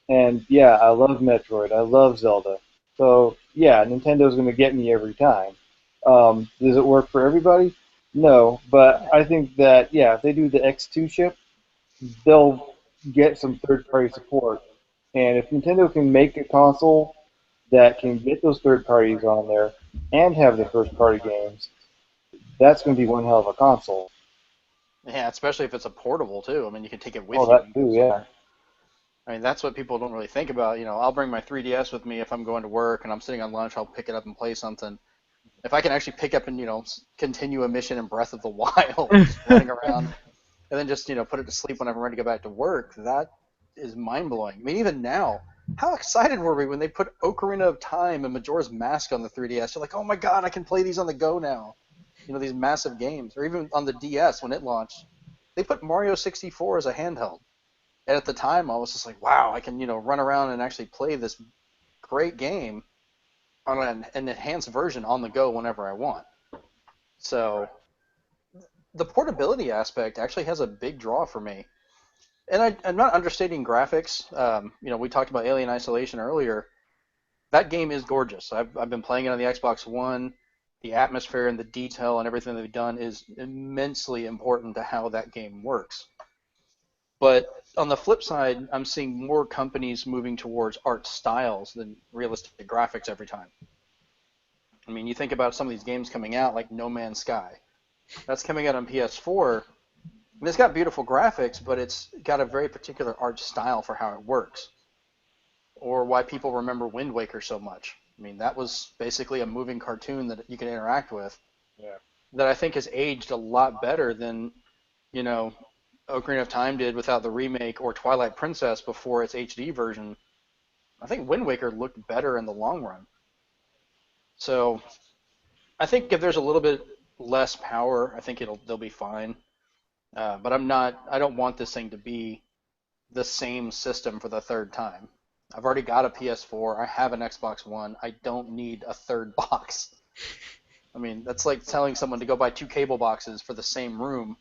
[SPEAKER 4] and yeah, I love Metroid. I love Zelda. So yeah, Nintendo's going to get me every time. Does it work for everybody? No, but I think that yeah, if they do the X2 chip, they'll get some third-party support. And if Nintendo can make a console that can get those third parties on there and have the first-party games, that's going to be one hell of a console.
[SPEAKER 1] Yeah, especially if it's a portable too. I mean, you can take it with
[SPEAKER 4] Oh,
[SPEAKER 1] you
[SPEAKER 4] that
[SPEAKER 1] and go
[SPEAKER 4] too, yeah.
[SPEAKER 1] somewhere. I mean, that's what people don't really think about. I'll bring my 3DS with me if I'm going to work and I'm sitting on lunch. I'll pick it up and play something. If I can actually pick up and continue a mission in Breath of the Wild, just running around, and then just put it to sleep when I'm ready to go back to work, that is mind blowing. I mean, even now, how excited were we when they put Ocarina of Time and Majora's Mask on the 3DS? You're like, oh my god, I can play these on the go now. You know, these massive games. Or even on the DS when it launched. They put Mario 64 as a handheld. And at the time, I was just like, wow, I can, run around and actually play this great game on an enhanced version on the go whenever I want. So the portability aspect actually has a big draw for me. And I'm not understating graphics. We talked about Alien Isolation earlier. That game is gorgeous. I've been playing it on the Xbox One. The atmosphere and the detail and everything they've done is immensely important to how that game works. But on the flip side, I'm seeing more companies moving towards art styles than realistic graphics every time. I mean, you think about some of these games coming out, like No Man's Sky. That's coming out on PS4. And it's got beautiful graphics, but it's got a very particular art style for how it works. Or why people remember Wind Waker so much. I mean, that was basically a moving cartoon that you can interact with.
[SPEAKER 2] Yeah.
[SPEAKER 1] That I think has aged a lot better than, Ocarina of Time did without the remake, or Twilight Princess before its HD version. I think Wind Waker looked better in the long run. So I think if there's a little bit less power, I think they'll be fine. But I don't want this thing to be the same system for the third time. I've already got a PS4. I have an Xbox One. I don't need a third box. I mean, that's like telling someone to go buy 2 cable boxes for the same room.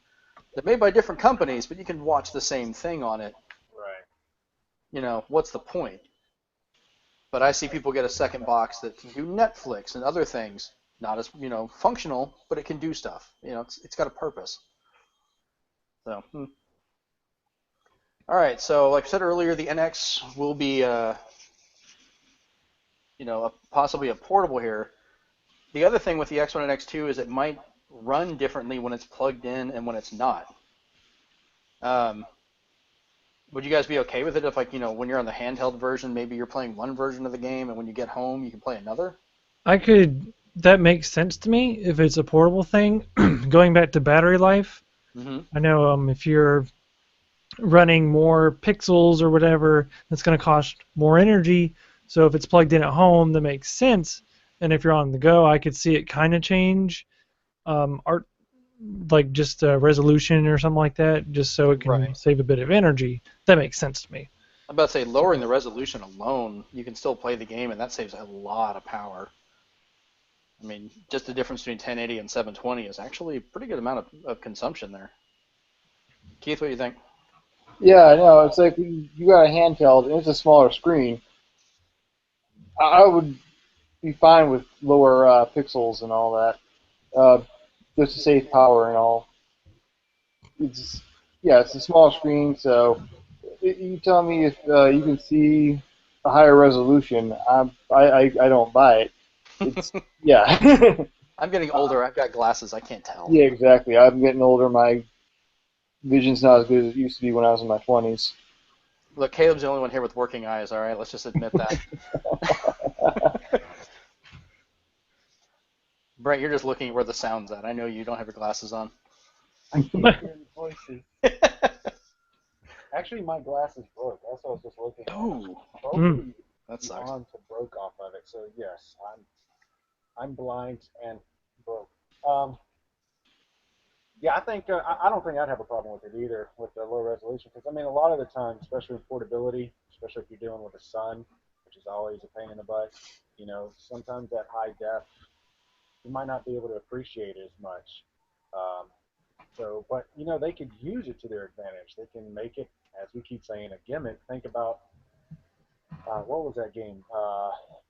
[SPEAKER 1] They're made by different companies, but you can watch the same thing on it.
[SPEAKER 2] Right.
[SPEAKER 1] What's the point? But I see people get a second box that can do Netflix and other things. Not as, functional, but it can do stuff. It's got a purpose. So, All right, so like I said earlier, the NX will be, possibly a portable here. The other thing with the X1 and X2 is it might run differently when it's plugged in and when it's not. Would you guys be okay with it if, like, when you're on the handheld version, maybe you're playing one version of the game, and when you get home, you can play another?
[SPEAKER 3] That makes sense to me if it's a portable thing. Going back to battery life, I know if you're running more pixels or whatever, that's going to cost more energy. So if it's plugged in at home, that makes sense. And if you're on the go, I could see it kind of change art, like just resolution or something like that, just so it can save a bit of energy. That makes sense to me.
[SPEAKER 1] I'm about to say, lowering the resolution alone, you can still play the game, and that saves a lot of power. I mean, just the difference between 1080 and 720 is actually a pretty good amount of consumption there. Keith, what do you think?
[SPEAKER 5] Yeah, I know. It's like you got a handheld and it's a smaller screen. I would be fine with lower pixels and all that, just to save power and all. It's a small screen, so you tell me if you can see a higher resolution. I don't buy it. It's yeah.
[SPEAKER 1] I'm getting older. I've got glasses. I can't tell.
[SPEAKER 5] Yeah, exactly. I'm getting older. My vision's not as good as it used to be when I was in my 20s.
[SPEAKER 1] Look, Caleb's the only one here with working eyes, all right? Let's just admit that. Brent, you're just looking at where the sound's at. I know you don't have your glasses on.
[SPEAKER 2] I can't hear the voices. Actually, my glasses broke. That's what I was just looking at.
[SPEAKER 1] Oh, that sucks.
[SPEAKER 2] The arms broke off of it. So yes, I'm blind and broke. Yeah, I think I don't think I'd have a problem with it either with the low resolution, because I mean a lot of the time, especially with portability, especially if you're dealing with a sun, which is always a pain in the butt. Sometimes that high def, you might not be able to appreciate it as much. But they could use it to their advantage. They can make it, as we keep saying, a gimmick. Think about what was that game?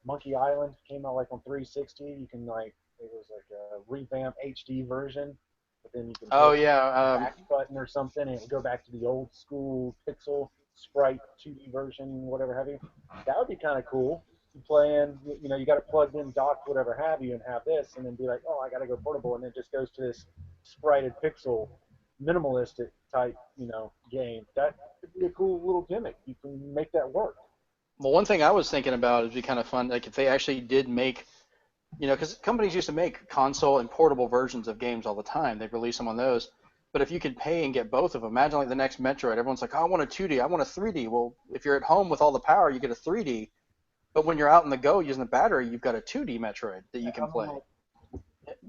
[SPEAKER 2] Monkey Island came out like on 360. You can it was like a revamped HD version, but then you can
[SPEAKER 1] the
[SPEAKER 2] back button or something, and it would go back to the old school pixel sprite 2D version, whatever have you. That would be kind of cool. You playing, you got it plugged in, docked, whatever have you, and have this, and then be like, oh, I got to go portable, and then it just goes to this sprited pixel, minimalistic type, game. That could be a cool little gimmick. You can make that work.
[SPEAKER 1] Well, one thing I was thinking about would be kind of fun, like if they actually did make, because companies used to make console and portable versions of games all the time. They'd release them on those. But if you could pay and get both of them, imagine like the next Metroid, everyone's like, oh, I want a 2D, I want a 3D. Well, if you're at home with all the power, you get a 3D. But when you're out in the go using the battery, you've got a 2D Metroid that you can play.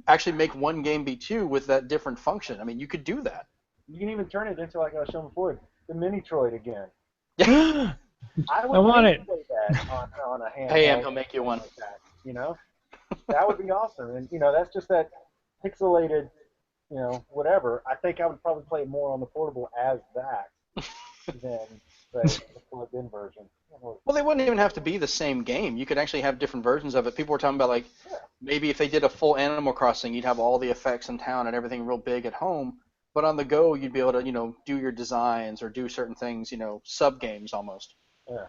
[SPEAKER 1] Actually make one game be two with that different function. I mean, you could do that.
[SPEAKER 2] You can even turn it into, like I was showing before, the Mini-Troid again.
[SPEAKER 3] I want it.
[SPEAKER 2] Play that on a handheld.
[SPEAKER 1] Pay him, he'll make you one.
[SPEAKER 2] Like that, that would be awesome. And that's just that pixelated, whatever. I think I would probably play it more on the portable as that than the plugged-in version.
[SPEAKER 1] Well, they wouldn't even have to be the same game. You could actually have different versions of it. People were talking about like maybe if they did a full Animal Crossing, you'd have all the effects in town and everything real big at home. But on the go, you'd be able to, do your designs or do certain things, sub games almost.
[SPEAKER 2] Yeah.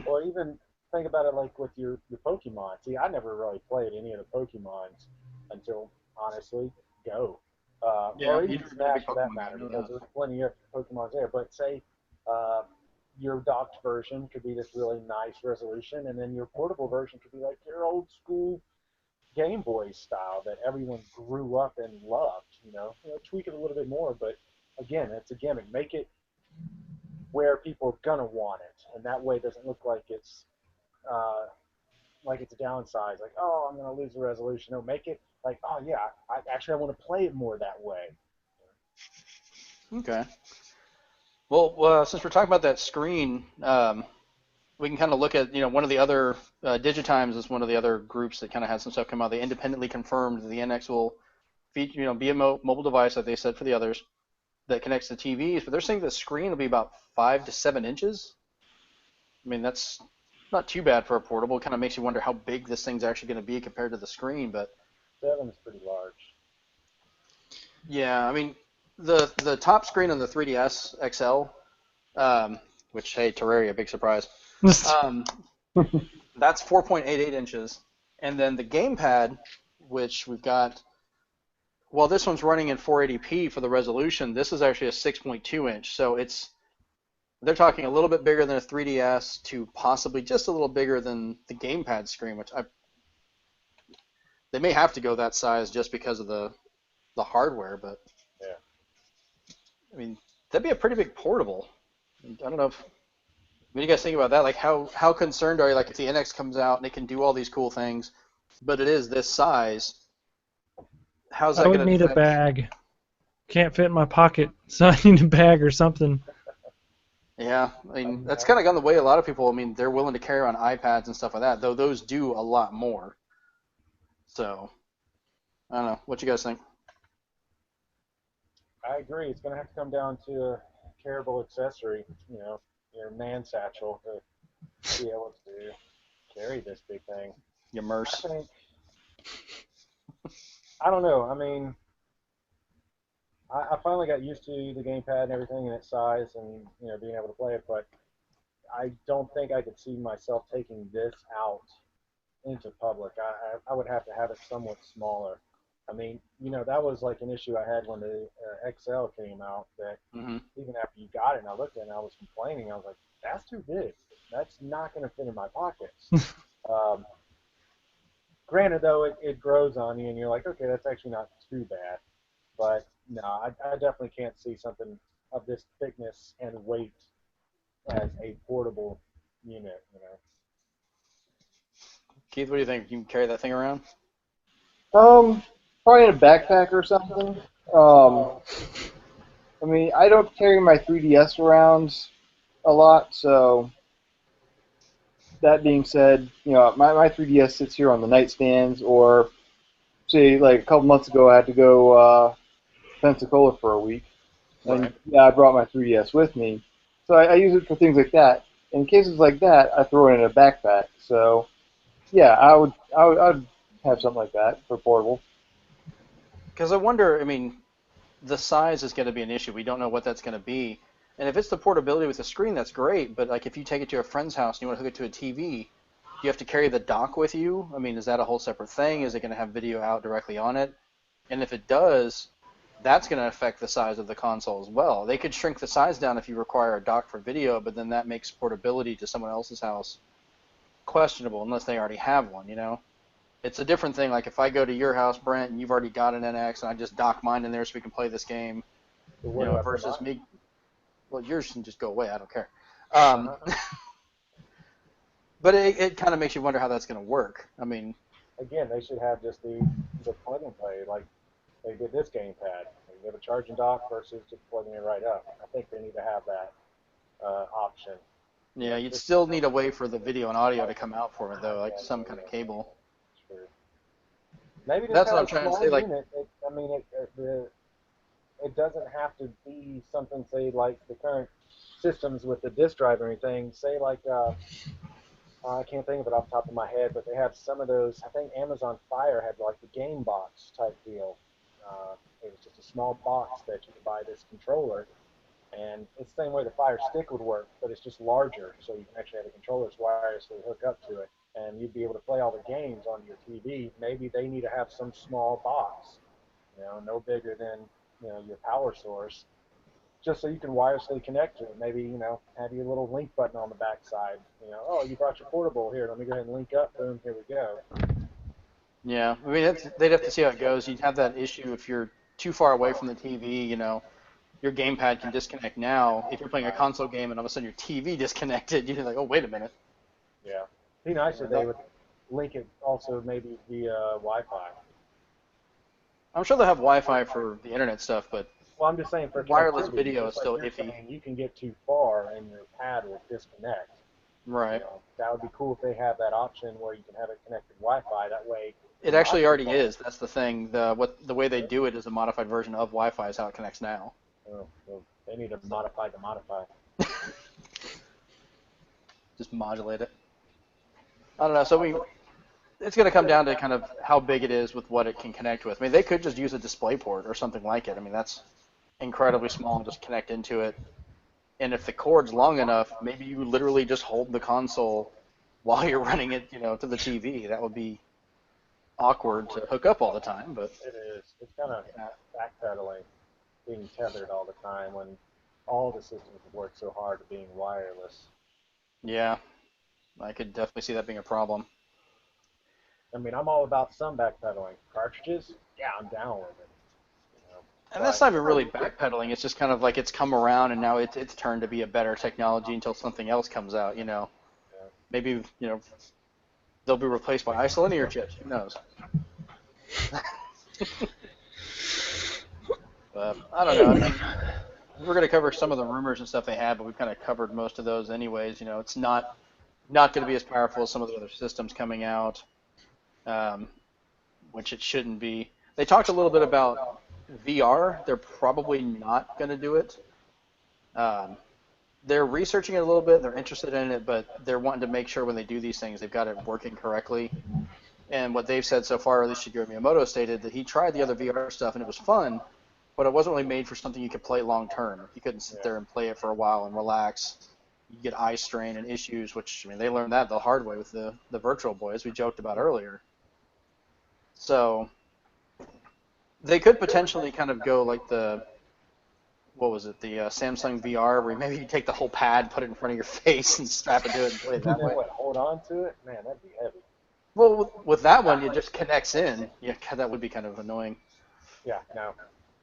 [SPEAKER 2] Or even think about it like with your Pokemon. See, I never really played any of the Pokemons until, honestly, Go. Or even Smash for that matter, because there's plenty of Pokemon there. But say your docked version could be this really nice resolution, and then your portable version could be like your old school Game Boy style that everyone grew up and loved. Tweak it a little bit more, but again, it's a gimmick. Make it where people are gonna want it, and that way it doesn't look like it's a downside. Like, oh, I'm gonna lose the resolution. No, make it like, oh yeah, I want to play it more that way.
[SPEAKER 1] Okay. Well, since we're talking about that screen, we can kind of look at, one of the other, Digitimes is one of the other groups that kind of has some stuff come out. They independently confirmed that the NX will feature, be a mobile device, like they said for the others, that connects to TVs, but they're saying the screen will be about 5 to 7 inches. I mean, that's not too bad for a portable. It kind of makes you wonder how big this thing's actually going to be compared to the screen, but
[SPEAKER 2] 7 is pretty large.
[SPEAKER 1] Yeah, I mean, the top screen on the 3DS XL, which, hey, Terraria, big surprise, that's 4.88 inches. And then the gamepad, which we've got, well, this one's running in 480p for the resolution. This is actually a 6.2 inch, so they're talking a little bit bigger than a 3DS to possibly just a little bigger than the gamepad screen, which they may have to go that size just because of the hardware, but
[SPEAKER 2] yeah.
[SPEAKER 1] I mean, that'd be a pretty big portable. I don't know what do you guys think about that? Like, how concerned are you? Like, if the NX comes out and it can do all these cool things, but it is this size, how's that going to
[SPEAKER 3] I would need a bag. Can't fit in my pocket, so I need a bag or something.
[SPEAKER 1] Yeah, I mean, that's kind of gone the way of a lot of people. I mean, they're willing to carry around iPads and stuff like that, though those do a lot more. So, I don't know. What you guys think?
[SPEAKER 2] I agree. It's going to have to come down to a carryable accessory, your man satchel to be able to carry this big thing.
[SPEAKER 1] Your Merce.
[SPEAKER 2] I don't know. I mean, I finally got used to the gamepad and everything and its size and being able to play it, but I don't think I could see myself taking this out into public. I would have to have it somewhat smaller. I mean, that was like an issue I had when the XL came out, that even after you got it and I looked at it and I was complaining, I was like, that's too big. That's not going to fit in my pockets. Granted, though, it grows on you and you're like, okay, that's actually not too bad. But no, I definitely can't see something of this thickness and weight as a portable unit,
[SPEAKER 1] Keith, what do you think? You can carry that thing around?
[SPEAKER 5] Probably in a backpack or something. I mean, I don't carry my 3DS around a lot, so that being said, my 3DS sits here on the nightstands, or say like a couple months ago I had to go Pensacola for a week, and I brought my 3DS with me, so I use it for things like that. In cases like that, I throw it in a backpack. So yeah, I would have something like that for portable.
[SPEAKER 1] Because I wonder, I mean, the size is going to be an issue. We don't know what that's going to be. And if it's the portability with the screen, that's great. But like if you take it to a friend's house and you want to hook it to a TV, you have to carry the dock with you? I mean, is that a whole separate thing? Is it going to have video out directly on it? And if it does, that's going to affect the size of the console as well. They could shrink the size down if you require a dock for video, but then that makes portability to someone else's house questionable unless they already have one, It's a different thing. Like if I go to your house, Brent, and you've already got an NX, and I just dock mine in there so we can play this game, versus me. Well, yours can just go away. I don't care. But it kind of makes you wonder how that's going to work. I mean,
[SPEAKER 2] again, they should have just the plug and play like they did this gamepad. You have a charging dock versus just plugging it right up. I think they need to have that option.
[SPEAKER 1] Yeah, you'd still need a way for the video and audio to come out for it, though, like some kind of cable.
[SPEAKER 2] Sure. Maybe
[SPEAKER 1] that's what I'm trying to say. Like,
[SPEAKER 2] it doesn't have to be something, say, like the current systems with the disk drive or anything. Say, like, I can't think of it off the top of my head, but they have some of those. I think Amazon Fire had like the game box type deal. It was just a small box that you could buy this controller, and it's the same way the Fire Stick would work, but it's just larger, so you can actually have the controllers wirelessly hook up to it, and you'd be able to play all the games on your TV. Maybe they need to have some small box, no bigger than your power source, just so you can wirelessly connect to it. Maybe, have your little link button on the back side. Oh, you brought your portable here. Let me go ahead and link up. Boom, here we go.
[SPEAKER 1] Yeah, I mean, they'd have to see how it goes. You'd have that issue if you're too far away from the TV, your gamepad can disconnect now. If you're playing a console game and all of a sudden your TV disconnected, you're like, oh, wait a minute.
[SPEAKER 2] Yeah. It'd be nice if they would link it also maybe via Wi-Fi.
[SPEAKER 1] I'm sure they'll have Wi-Fi for the internet stuff, but
[SPEAKER 2] well, I'm just saying for
[SPEAKER 1] wireless video is still iffy.
[SPEAKER 2] You can get too far and your pad will disconnect.
[SPEAKER 1] Right.
[SPEAKER 2] That would be cool if they have that option where you can have it connected to Wi-Fi. That way.
[SPEAKER 1] It actually already is. That's the thing. The way they do it is a modified version of Wi-Fi is how it connects now.
[SPEAKER 2] Oh, well, they need to modify the modify.
[SPEAKER 1] Just modulate it. I don't know. So it's going to come down to kind of how big it is with what it can connect with. I mean, they could just use a display port or something like it. I mean, that's incredibly small and just connect into it. And if the cord's long enough, maybe you literally just hold the console while you're running it, to the TV. That would be awkward to hook up all the time, but
[SPEAKER 2] it is. It's kind of backpedaling, being tethered all the time when all the systems have worked so hard at being wireless.
[SPEAKER 1] Yeah, I could definitely see that being a problem.
[SPEAKER 2] I mean, I'm all about some backpedaling. Cartridges, yeah, I'm down with it.
[SPEAKER 1] And that's not even really backpedaling. It's just kind of like it's come around and now it's turned to be a better technology until something else comes out, Yeah. Maybe, they'll be replaced by isolinear chips. Who knows? But I don't know. I mean, we're going to cover some of the rumors and stuff they had, but we've kind of covered most of those anyways. It's not going to be as powerful as some of the other systems coming out, which it shouldn't be. They talked a little bit about VR. They're probably not going to do it. They're researching it a little bit. They're interested in it, but they're wanting to make sure when they do these things, they've got it working correctly. And what they've said so far, at least Shigeru Miyamoto stated, that he tried the other VR stuff and it was fun, but it wasn't really made for something you could play long term. You couldn't sit there and play it for a while and relax. You get eye strain and issues, which, I mean, they learned that the hard way with the Virtual Boy, as we joked about earlier. So they could potentially kind of go like the Samsung VR, where maybe you take the whole pad, put it in front of your face, and strap it to it and play it that way.
[SPEAKER 2] Hold on to it? Man, that'd be heavy.
[SPEAKER 1] Well, with that one, it just connects in. Yeah, that would be kind of annoying.
[SPEAKER 2] Yeah, no.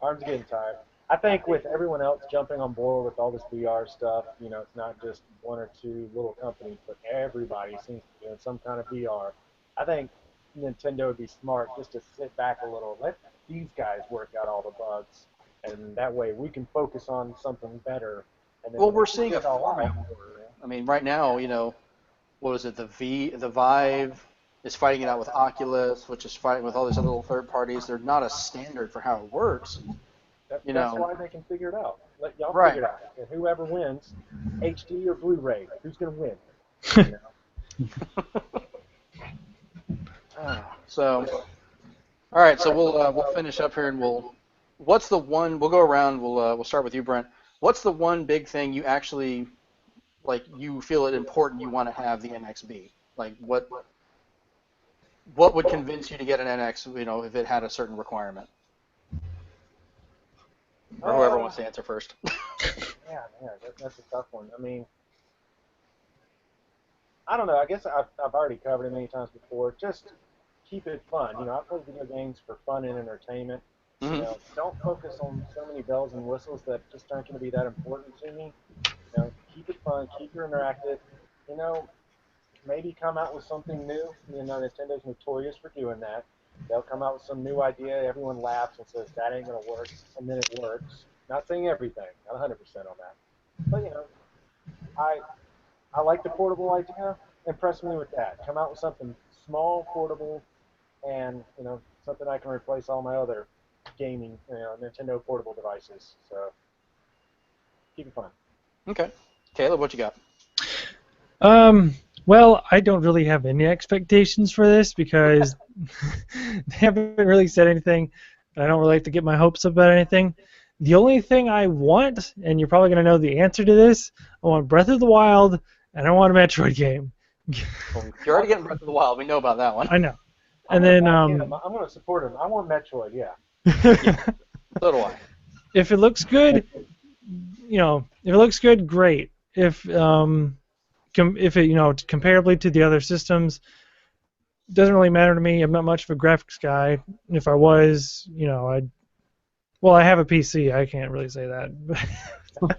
[SPEAKER 2] Arms are getting tired. I think with everyone else jumping on board with all this VR stuff, it's not just one or two little companies, but everybody seems to be doing some kind of VR. I think Nintendo would be smart just to sit back a little, let these guys work out all the bugs, and that way we can focus on something better. And then
[SPEAKER 1] we're seeing a format. I mean, right now, what was it? The Vive is fighting it out with Oculus, which is fighting with all these other little third parties. They're not a standard for how it works.
[SPEAKER 2] That's why they can figure it out. Let y'all figure it out. And whoever wins, HD or Blu-ray, who's going to win?
[SPEAKER 1] So, all right. So we'll finish up here, and what's the one? We'll go around. We'll start with you, Brent. What's the one big thing you actually you feel it important you want to have the NX be? Like what would convince you to get an NX? If it had a certain requirement. Or whoever wants to answer first.
[SPEAKER 2] Yeah, that's a tough one. I mean, I don't know. I guess I've already covered it many times before. Just keep it fun. I play video games for fun and entertainment.
[SPEAKER 1] Mm-hmm.
[SPEAKER 2] don't focus on so many bells and whistles that just aren't going to be that important to me. Keep it fun, keep it interactive. You know, maybe come out with something new. Nintendo's notorious for doing that. They'll come out with some new idea. Everyone laughs and says that ain't gonna work, and then it works. Not saying everything, not 100% on that, but I like the portable idea. Impress me with that. Come out with something small, portable, and something I can replace all my other gaming, Nintendo portable devices. So keep it fun.
[SPEAKER 1] Okay, Caleb, what you got?
[SPEAKER 3] Well, I don't really have any expectations for this because they haven't really said anything. I don't really like to get my hopes up about anything. The only thing I want, and you're probably going to know the answer to this, I want Breath of the Wild, and I want a Metroid game.
[SPEAKER 1] Well, you're already getting Breath of the Wild. We know about that one.
[SPEAKER 3] I know. And then
[SPEAKER 2] I'm going to support him. I want Metroid, yeah.
[SPEAKER 1] Yeah, so do I.
[SPEAKER 3] If it looks good, if it looks good, great. If it, comparably to the other systems, doesn't really matter to me. I'm not much of a graphics guy. If I was, I have a PC. I can't really say that.
[SPEAKER 1] But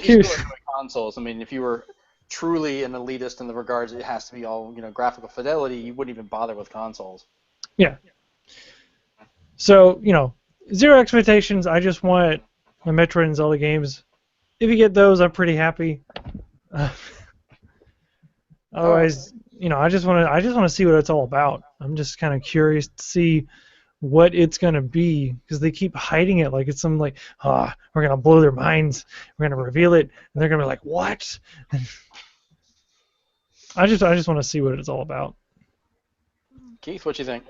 [SPEAKER 1] you still enjoy consoles. I mean, if you were truly an elitist in the regards it has to be all graphical fidelity, you wouldn't even bother with consoles.
[SPEAKER 3] Yeah. So zero expectations. I just want my Metroid and Zelda games. If you get those, I'm pretty happy. Otherwise, I just want to see what it's all about. I'm just kind of curious to see what it's going to be because they keep hiding it like it's some we're going to blow their minds. We're going to reveal it, and they're going to be like, what? I just want to see what it's all about.
[SPEAKER 1] Keith, what you think?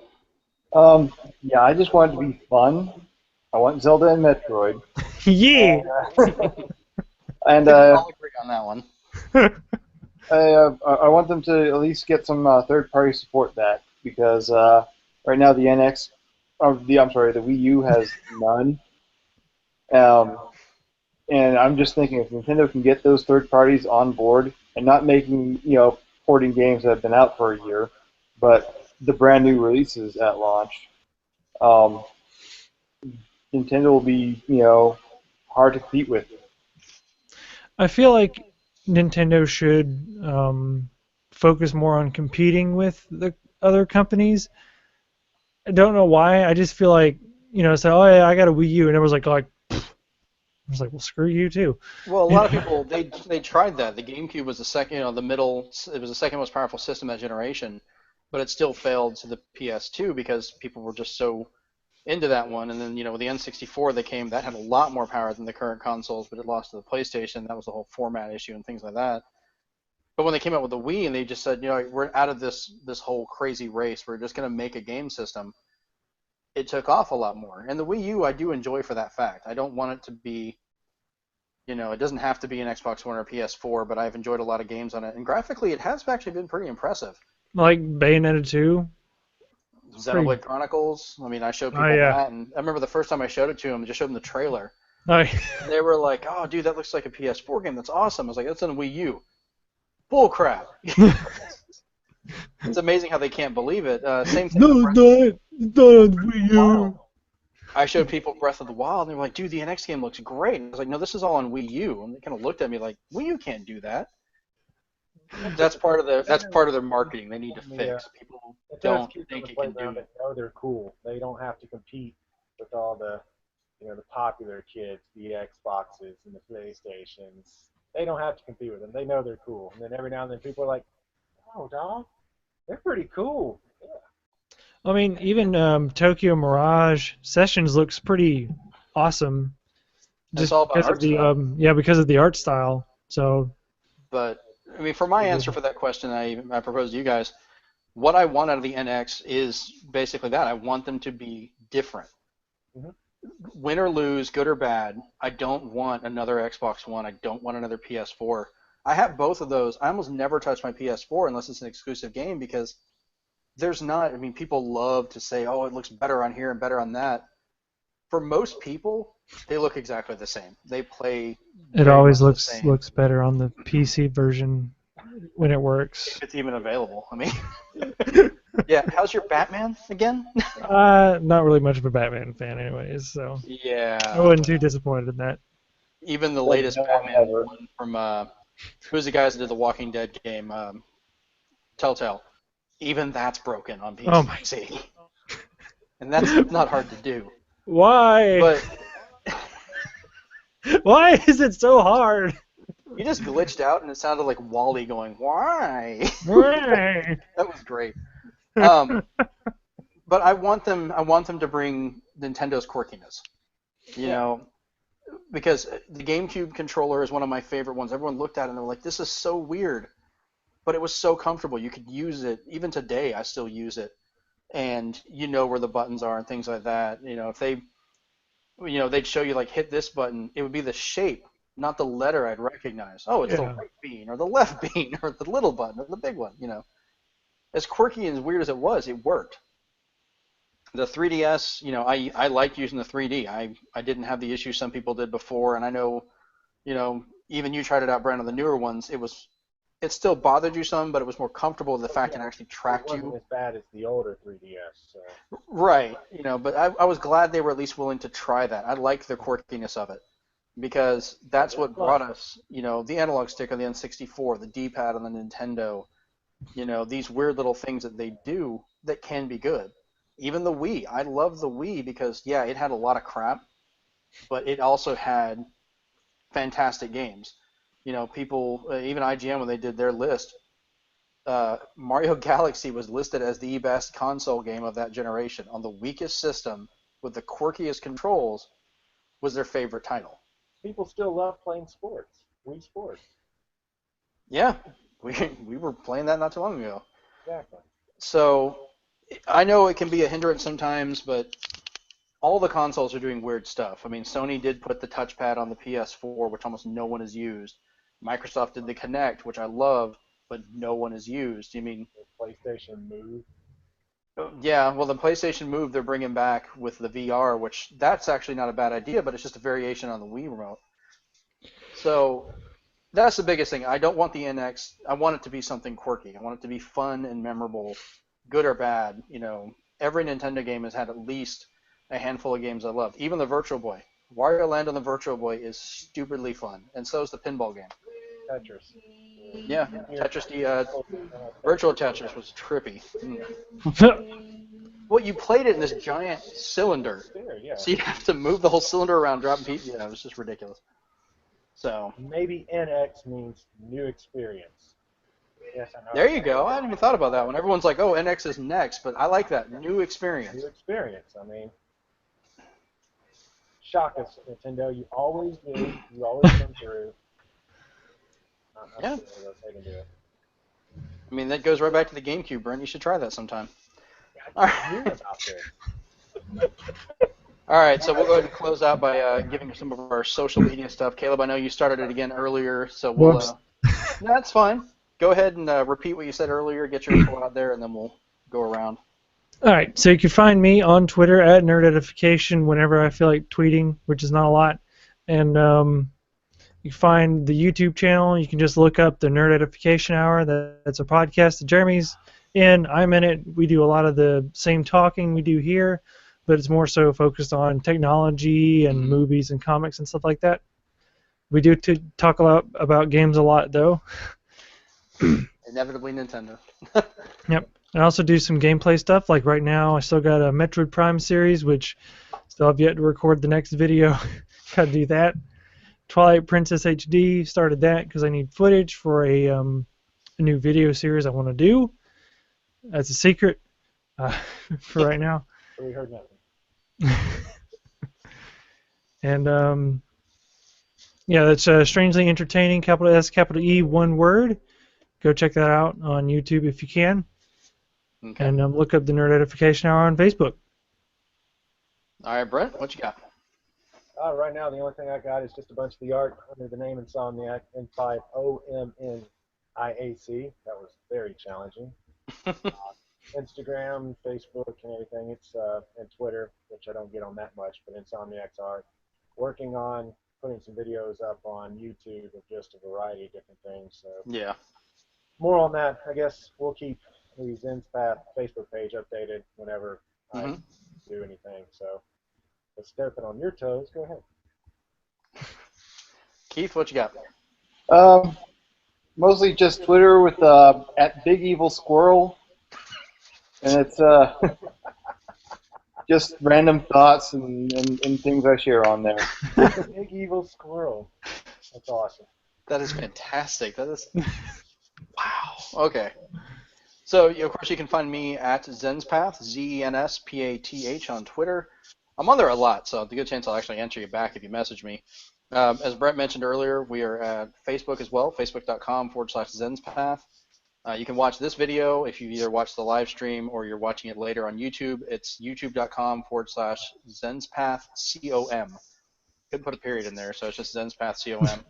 [SPEAKER 5] Yeah, I just want it to be fun. I want Zelda and Metroid.
[SPEAKER 3] Yeah.
[SPEAKER 5] And
[SPEAKER 1] I'll agree on that one.
[SPEAKER 5] I want them to at least get some third-party support back because right now the Wii U has none. And I'm just thinking if Nintendo can get those third parties on board and not making porting games that have been out for a year, but the brand new releases at launch, Nintendo will be hard to compete with.
[SPEAKER 3] I feel like Nintendo should focus more on competing with the other companies. I don't know why. I just feel like, say, oh yeah, I got a Wii U, and everyone's like, I was like, well, screw you too.
[SPEAKER 1] Well, a lot of people they tried that. The GameCube was the second, it was the second most powerful system that generation, but it still failed to the PS2 because people were just so into that one. And then with the N64 that came, that had a lot more power than the current consoles, but it lost to the PlayStation. That was the whole format issue and things like that. But when they came out with the Wii and they just said, we're out of this whole crazy race, we're just going to make a game system, it took off a lot more. And the Wii U I do enjoy for that fact. I don't want it to be, it doesn't have to be an Xbox One or PS4, but I've enjoyed a lot of games on it. And graphically, it has actually been pretty impressive.
[SPEAKER 3] Like Bayonetta 2?
[SPEAKER 1] Xenoblade Chronicles. I mean, I showed people that, and I remember the first time I showed it to them, I just showed them the trailer. They were like, "Oh, dude, that looks like a PS4 game. That's awesome." I was like, "That's on a Wii U." Bull crap. It's amazing how they can't believe it. Same thing.
[SPEAKER 3] No, it's not on Wii U.
[SPEAKER 1] I showed people Breath of the Wild, and they were like, "Dude, the NX game looks great." And I was like, "No, this is all on Wii U." And they kind of looked at me like, "Wii U can't do that." That's part of their marketing. They need to fix. People don't think it can do it.
[SPEAKER 2] Know they're cool. They don't have to compete with all the the popular kids, the Xboxes and the PlayStations. They don't have to compete with them. They know they're cool. And then every now and then people are like, "Oh, dog, they're pretty cool." Yeah.
[SPEAKER 3] I mean, even Tokyo Mirage Sessions looks pretty awesome.
[SPEAKER 1] Just because of
[SPEAKER 3] the because of the art style. So.
[SPEAKER 1] But I mean, for my answer for that question, I proposed to you guys, what I want out of the NX is basically that. I want them to be different.
[SPEAKER 2] Mm-hmm.
[SPEAKER 1] Win or lose, good or bad, I don't want another Xbox One. I don't want another PS4. I have both of those. I almost never touch my PS4 unless it's an exclusive game because there's not, I mean, people love to say, oh, it looks better on here and better on that. For most people, they look exactly the same. They play.
[SPEAKER 3] It always looks better on the PC version. when it works.
[SPEAKER 1] If it's even available. I mean, yeah. How's your Batman again?
[SPEAKER 3] Not really much of a Batman fan, anyways. So
[SPEAKER 1] Yeah.
[SPEAKER 3] I wasn't too disappointed in that.
[SPEAKER 1] Even the latest Batman one from who's the guys that did the Walking Dead game? Telltale. Even that's broken on PC.
[SPEAKER 3] Oh my.
[SPEAKER 1] And that's not hard to do.
[SPEAKER 3] Why?
[SPEAKER 1] But
[SPEAKER 3] why is it so hard?
[SPEAKER 1] You just glitched out and it sounded like Wally going, "Why?"
[SPEAKER 3] Why?
[SPEAKER 1] That was great. But I want them to bring Nintendo's quirkiness. You know, because the GameCube controller is one of my favorite ones. Everyone looked at it and they were like, "This is so weird," but it was so comfortable. You could use it. Even today, I still use it, and you know where the buttons are and things like that. You know, if they, they'd show you like hit this button, it would be the shape, not the letter I'd recognize. Oh, it's the right bean or the left bean or the little button or the big one. You know, as quirky and as weird as it was, it worked. The 3DS, I liked using the 3D. I didn't have the issue some people did before, and I know, even you tried it out, Brandon, the newer ones. It still bothered you some, but it was more comfortable with the fact it actually tracked you.
[SPEAKER 2] It wasn't as bad as the older 3DS. So.
[SPEAKER 1] Right, but I was glad they were at least willing to try that. I liked the quirkiness of it because that's what brought us, the analog stick on the N64, the D-pad on the Nintendo, these weird little things that they do that can be good. Even the Wii. I love the Wii because, yeah, it had a lot of crap, but it also had fantastic games. People, even IGN, when they did their list, Mario Galaxy was listed as the best console game of that generation. On the weakest system, with the quirkiest controls, was their favorite title.
[SPEAKER 2] People still love playing sports. Wii Sports.
[SPEAKER 1] Yeah, we were playing that not too long ago.
[SPEAKER 2] Exactly.
[SPEAKER 1] So I know it can be a hindrance sometimes, but all the consoles are doing weird stuff. I mean, Sony did put the touchpad on the PS4, which almost no one has used. Microsoft did the Kinect, which I love, but no one has used. You mean
[SPEAKER 2] the PlayStation Move?
[SPEAKER 1] Yeah, well, the PlayStation Move they're bringing back with the VR, which that's actually not a bad idea, but it's just a variation on the Wii remote. So that's the biggest thing. I don't want the NX. I want it to be something quirky. I want it to be fun and memorable, good or bad. Every Nintendo game has had at least a handful of games I love. Even the Virtual Boy. Wario Land on the Virtual Boy is stupidly fun, and so is the pinball game.
[SPEAKER 2] Tetris.
[SPEAKER 1] Yeah, Tetris. Virtual Tetris was trippy. Well, you played it in this giant cylinder, so you have to move the whole cylinder around, dropping pieces. Yeah, it was just ridiculous. So
[SPEAKER 2] maybe NX means new experience. Yes, I know.
[SPEAKER 1] There you go. I hadn't even thought about that one. Everyone's like, "Oh, NX is next," but I like that new experience.
[SPEAKER 2] New experience. I mean, shock us, Nintendo. You always do. You always come through.
[SPEAKER 1] Yeah. I mean, that goes right back to the GameCube, Brent. You should try that sometime.
[SPEAKER 2] I hear about this.
[SPEAKER 1] All right, so we'll go ahead and close out by giving some of our social media stuff. Caleb, I know you started it again earlier, so we'll. That's fine. Go ahead and repeat what you said earlier. Get your info out there, and then we'll go around.
[SPEAKER 3] All right, so you can find me on Twitter at nerdedification whenever I feel like tweeting, which is not a lot, and you can find the YouTube channel. You can just look up the Nerd Edification Hour. That's a podcast that Jeremy's in. I'm in it. We do a lot of the same talking we do here, but it's more so focused on technology and movies and comics and stuff like that. We do talk a lot about games a lot, though.
[SPEAKER 1] Inevitably Nintendo.
[SPEAKER 3] Yep. I also do some gameplay stuff. Like right now, I still got a Metroid Prime series, which still have yet to record the next video. Got to do that. Twilight Princess HD, started that because I need footage for a new video series I want to do. That's a secret for right now.
[SPEAKER 2] We heard nothing.
[SPEAKER 3] And yeah, that's Strangely Entertaining, capital S, capital E, one word. Go check that out on YouTube if you can. Okay. And look up the Nerd Edification Hour on Facebook.
[SPEAKER 1] All right, Brent, what you got?
[SPEAKER 2] Right now, the only thing I got is just a bunch of the art under the name Insomniac, N5OMNIAC. That was very challenging. Instagram, Facebook, and everything. It's and Twitter, which I don't get on that much, but Insomniac's art. Working on putting some videos up on YouTube of just a variety of different things. So
[SPEAKER 1] yeah.
[SPEAKER 2] more on that. I guess we'll keep the Zenspath Facebook page updated whenever I do anything. So, stepping on your toes, go ahead.
[SPEAKER 1] Keith, what you got?
[SPEAKER 5] Mostly just Twitter with at Big Evil Squirrel, and it's just random thoughts and things I share on there.
[SPEAKER 2] Big Evil Squirrel. That's awesome.
[SPEAKER 1] That is fantastic. That is wow. Okay. So of course you can find me at Zenspath, Zenspath on Twitter. I'm on there a lot, so there's a good chance I'll actually answer you back if you message me. As Brett mentioned earlier, we are at Facebook as well, facebook.com/Zenspath. You can watch this video if you either watch the live stream or you're watching it later on YouTube. It's youtube.com/ZenspathCom. Couldn't put a period in there, so it's just ZenspathCom.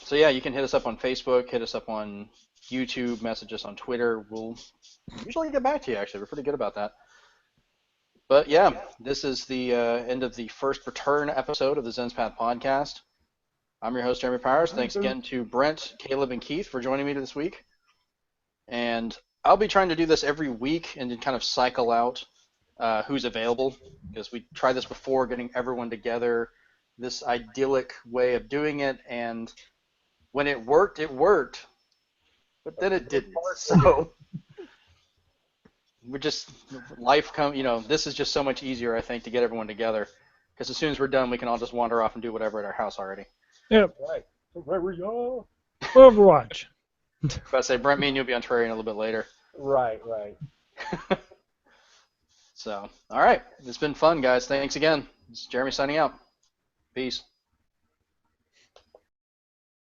[SPEAKER 1] So yeah, you can hit us up on Facebook, hit us up on YouTube, message us on Twitter. We'll usually get back to you, actually. We're pretty good about that. But yeah, this is the end of the first return episode of the Zenspath podcast. I'm your host, Jeremy Powers. Thanks again to Brent, Caleb, and Keith for joining me this week. And I'll be trying to do this every week and then kind of cycle out who's available, because we tried this before, getting everyone together, this idyllic way of doing it, and when it worked, but then it didn't. So we're just, this is just so much easier, I think, to get everyone together, because as soon as we're done, we can all just wander off and do whatever at our house already.
[SPEAKER 3] Yep.
[SPEAKER 2] Right. Wherever you are.
[SPEAKER 3] Overwatch.
[SPEAKER 1] If I say, Brent, me and you'll be on Terraria a little bit later.
[SPEAKER 2] Right.
[SPEAKER 1] So, all right. It's been fun, guys. Thanks again. This is Jeremy signing out. Peace.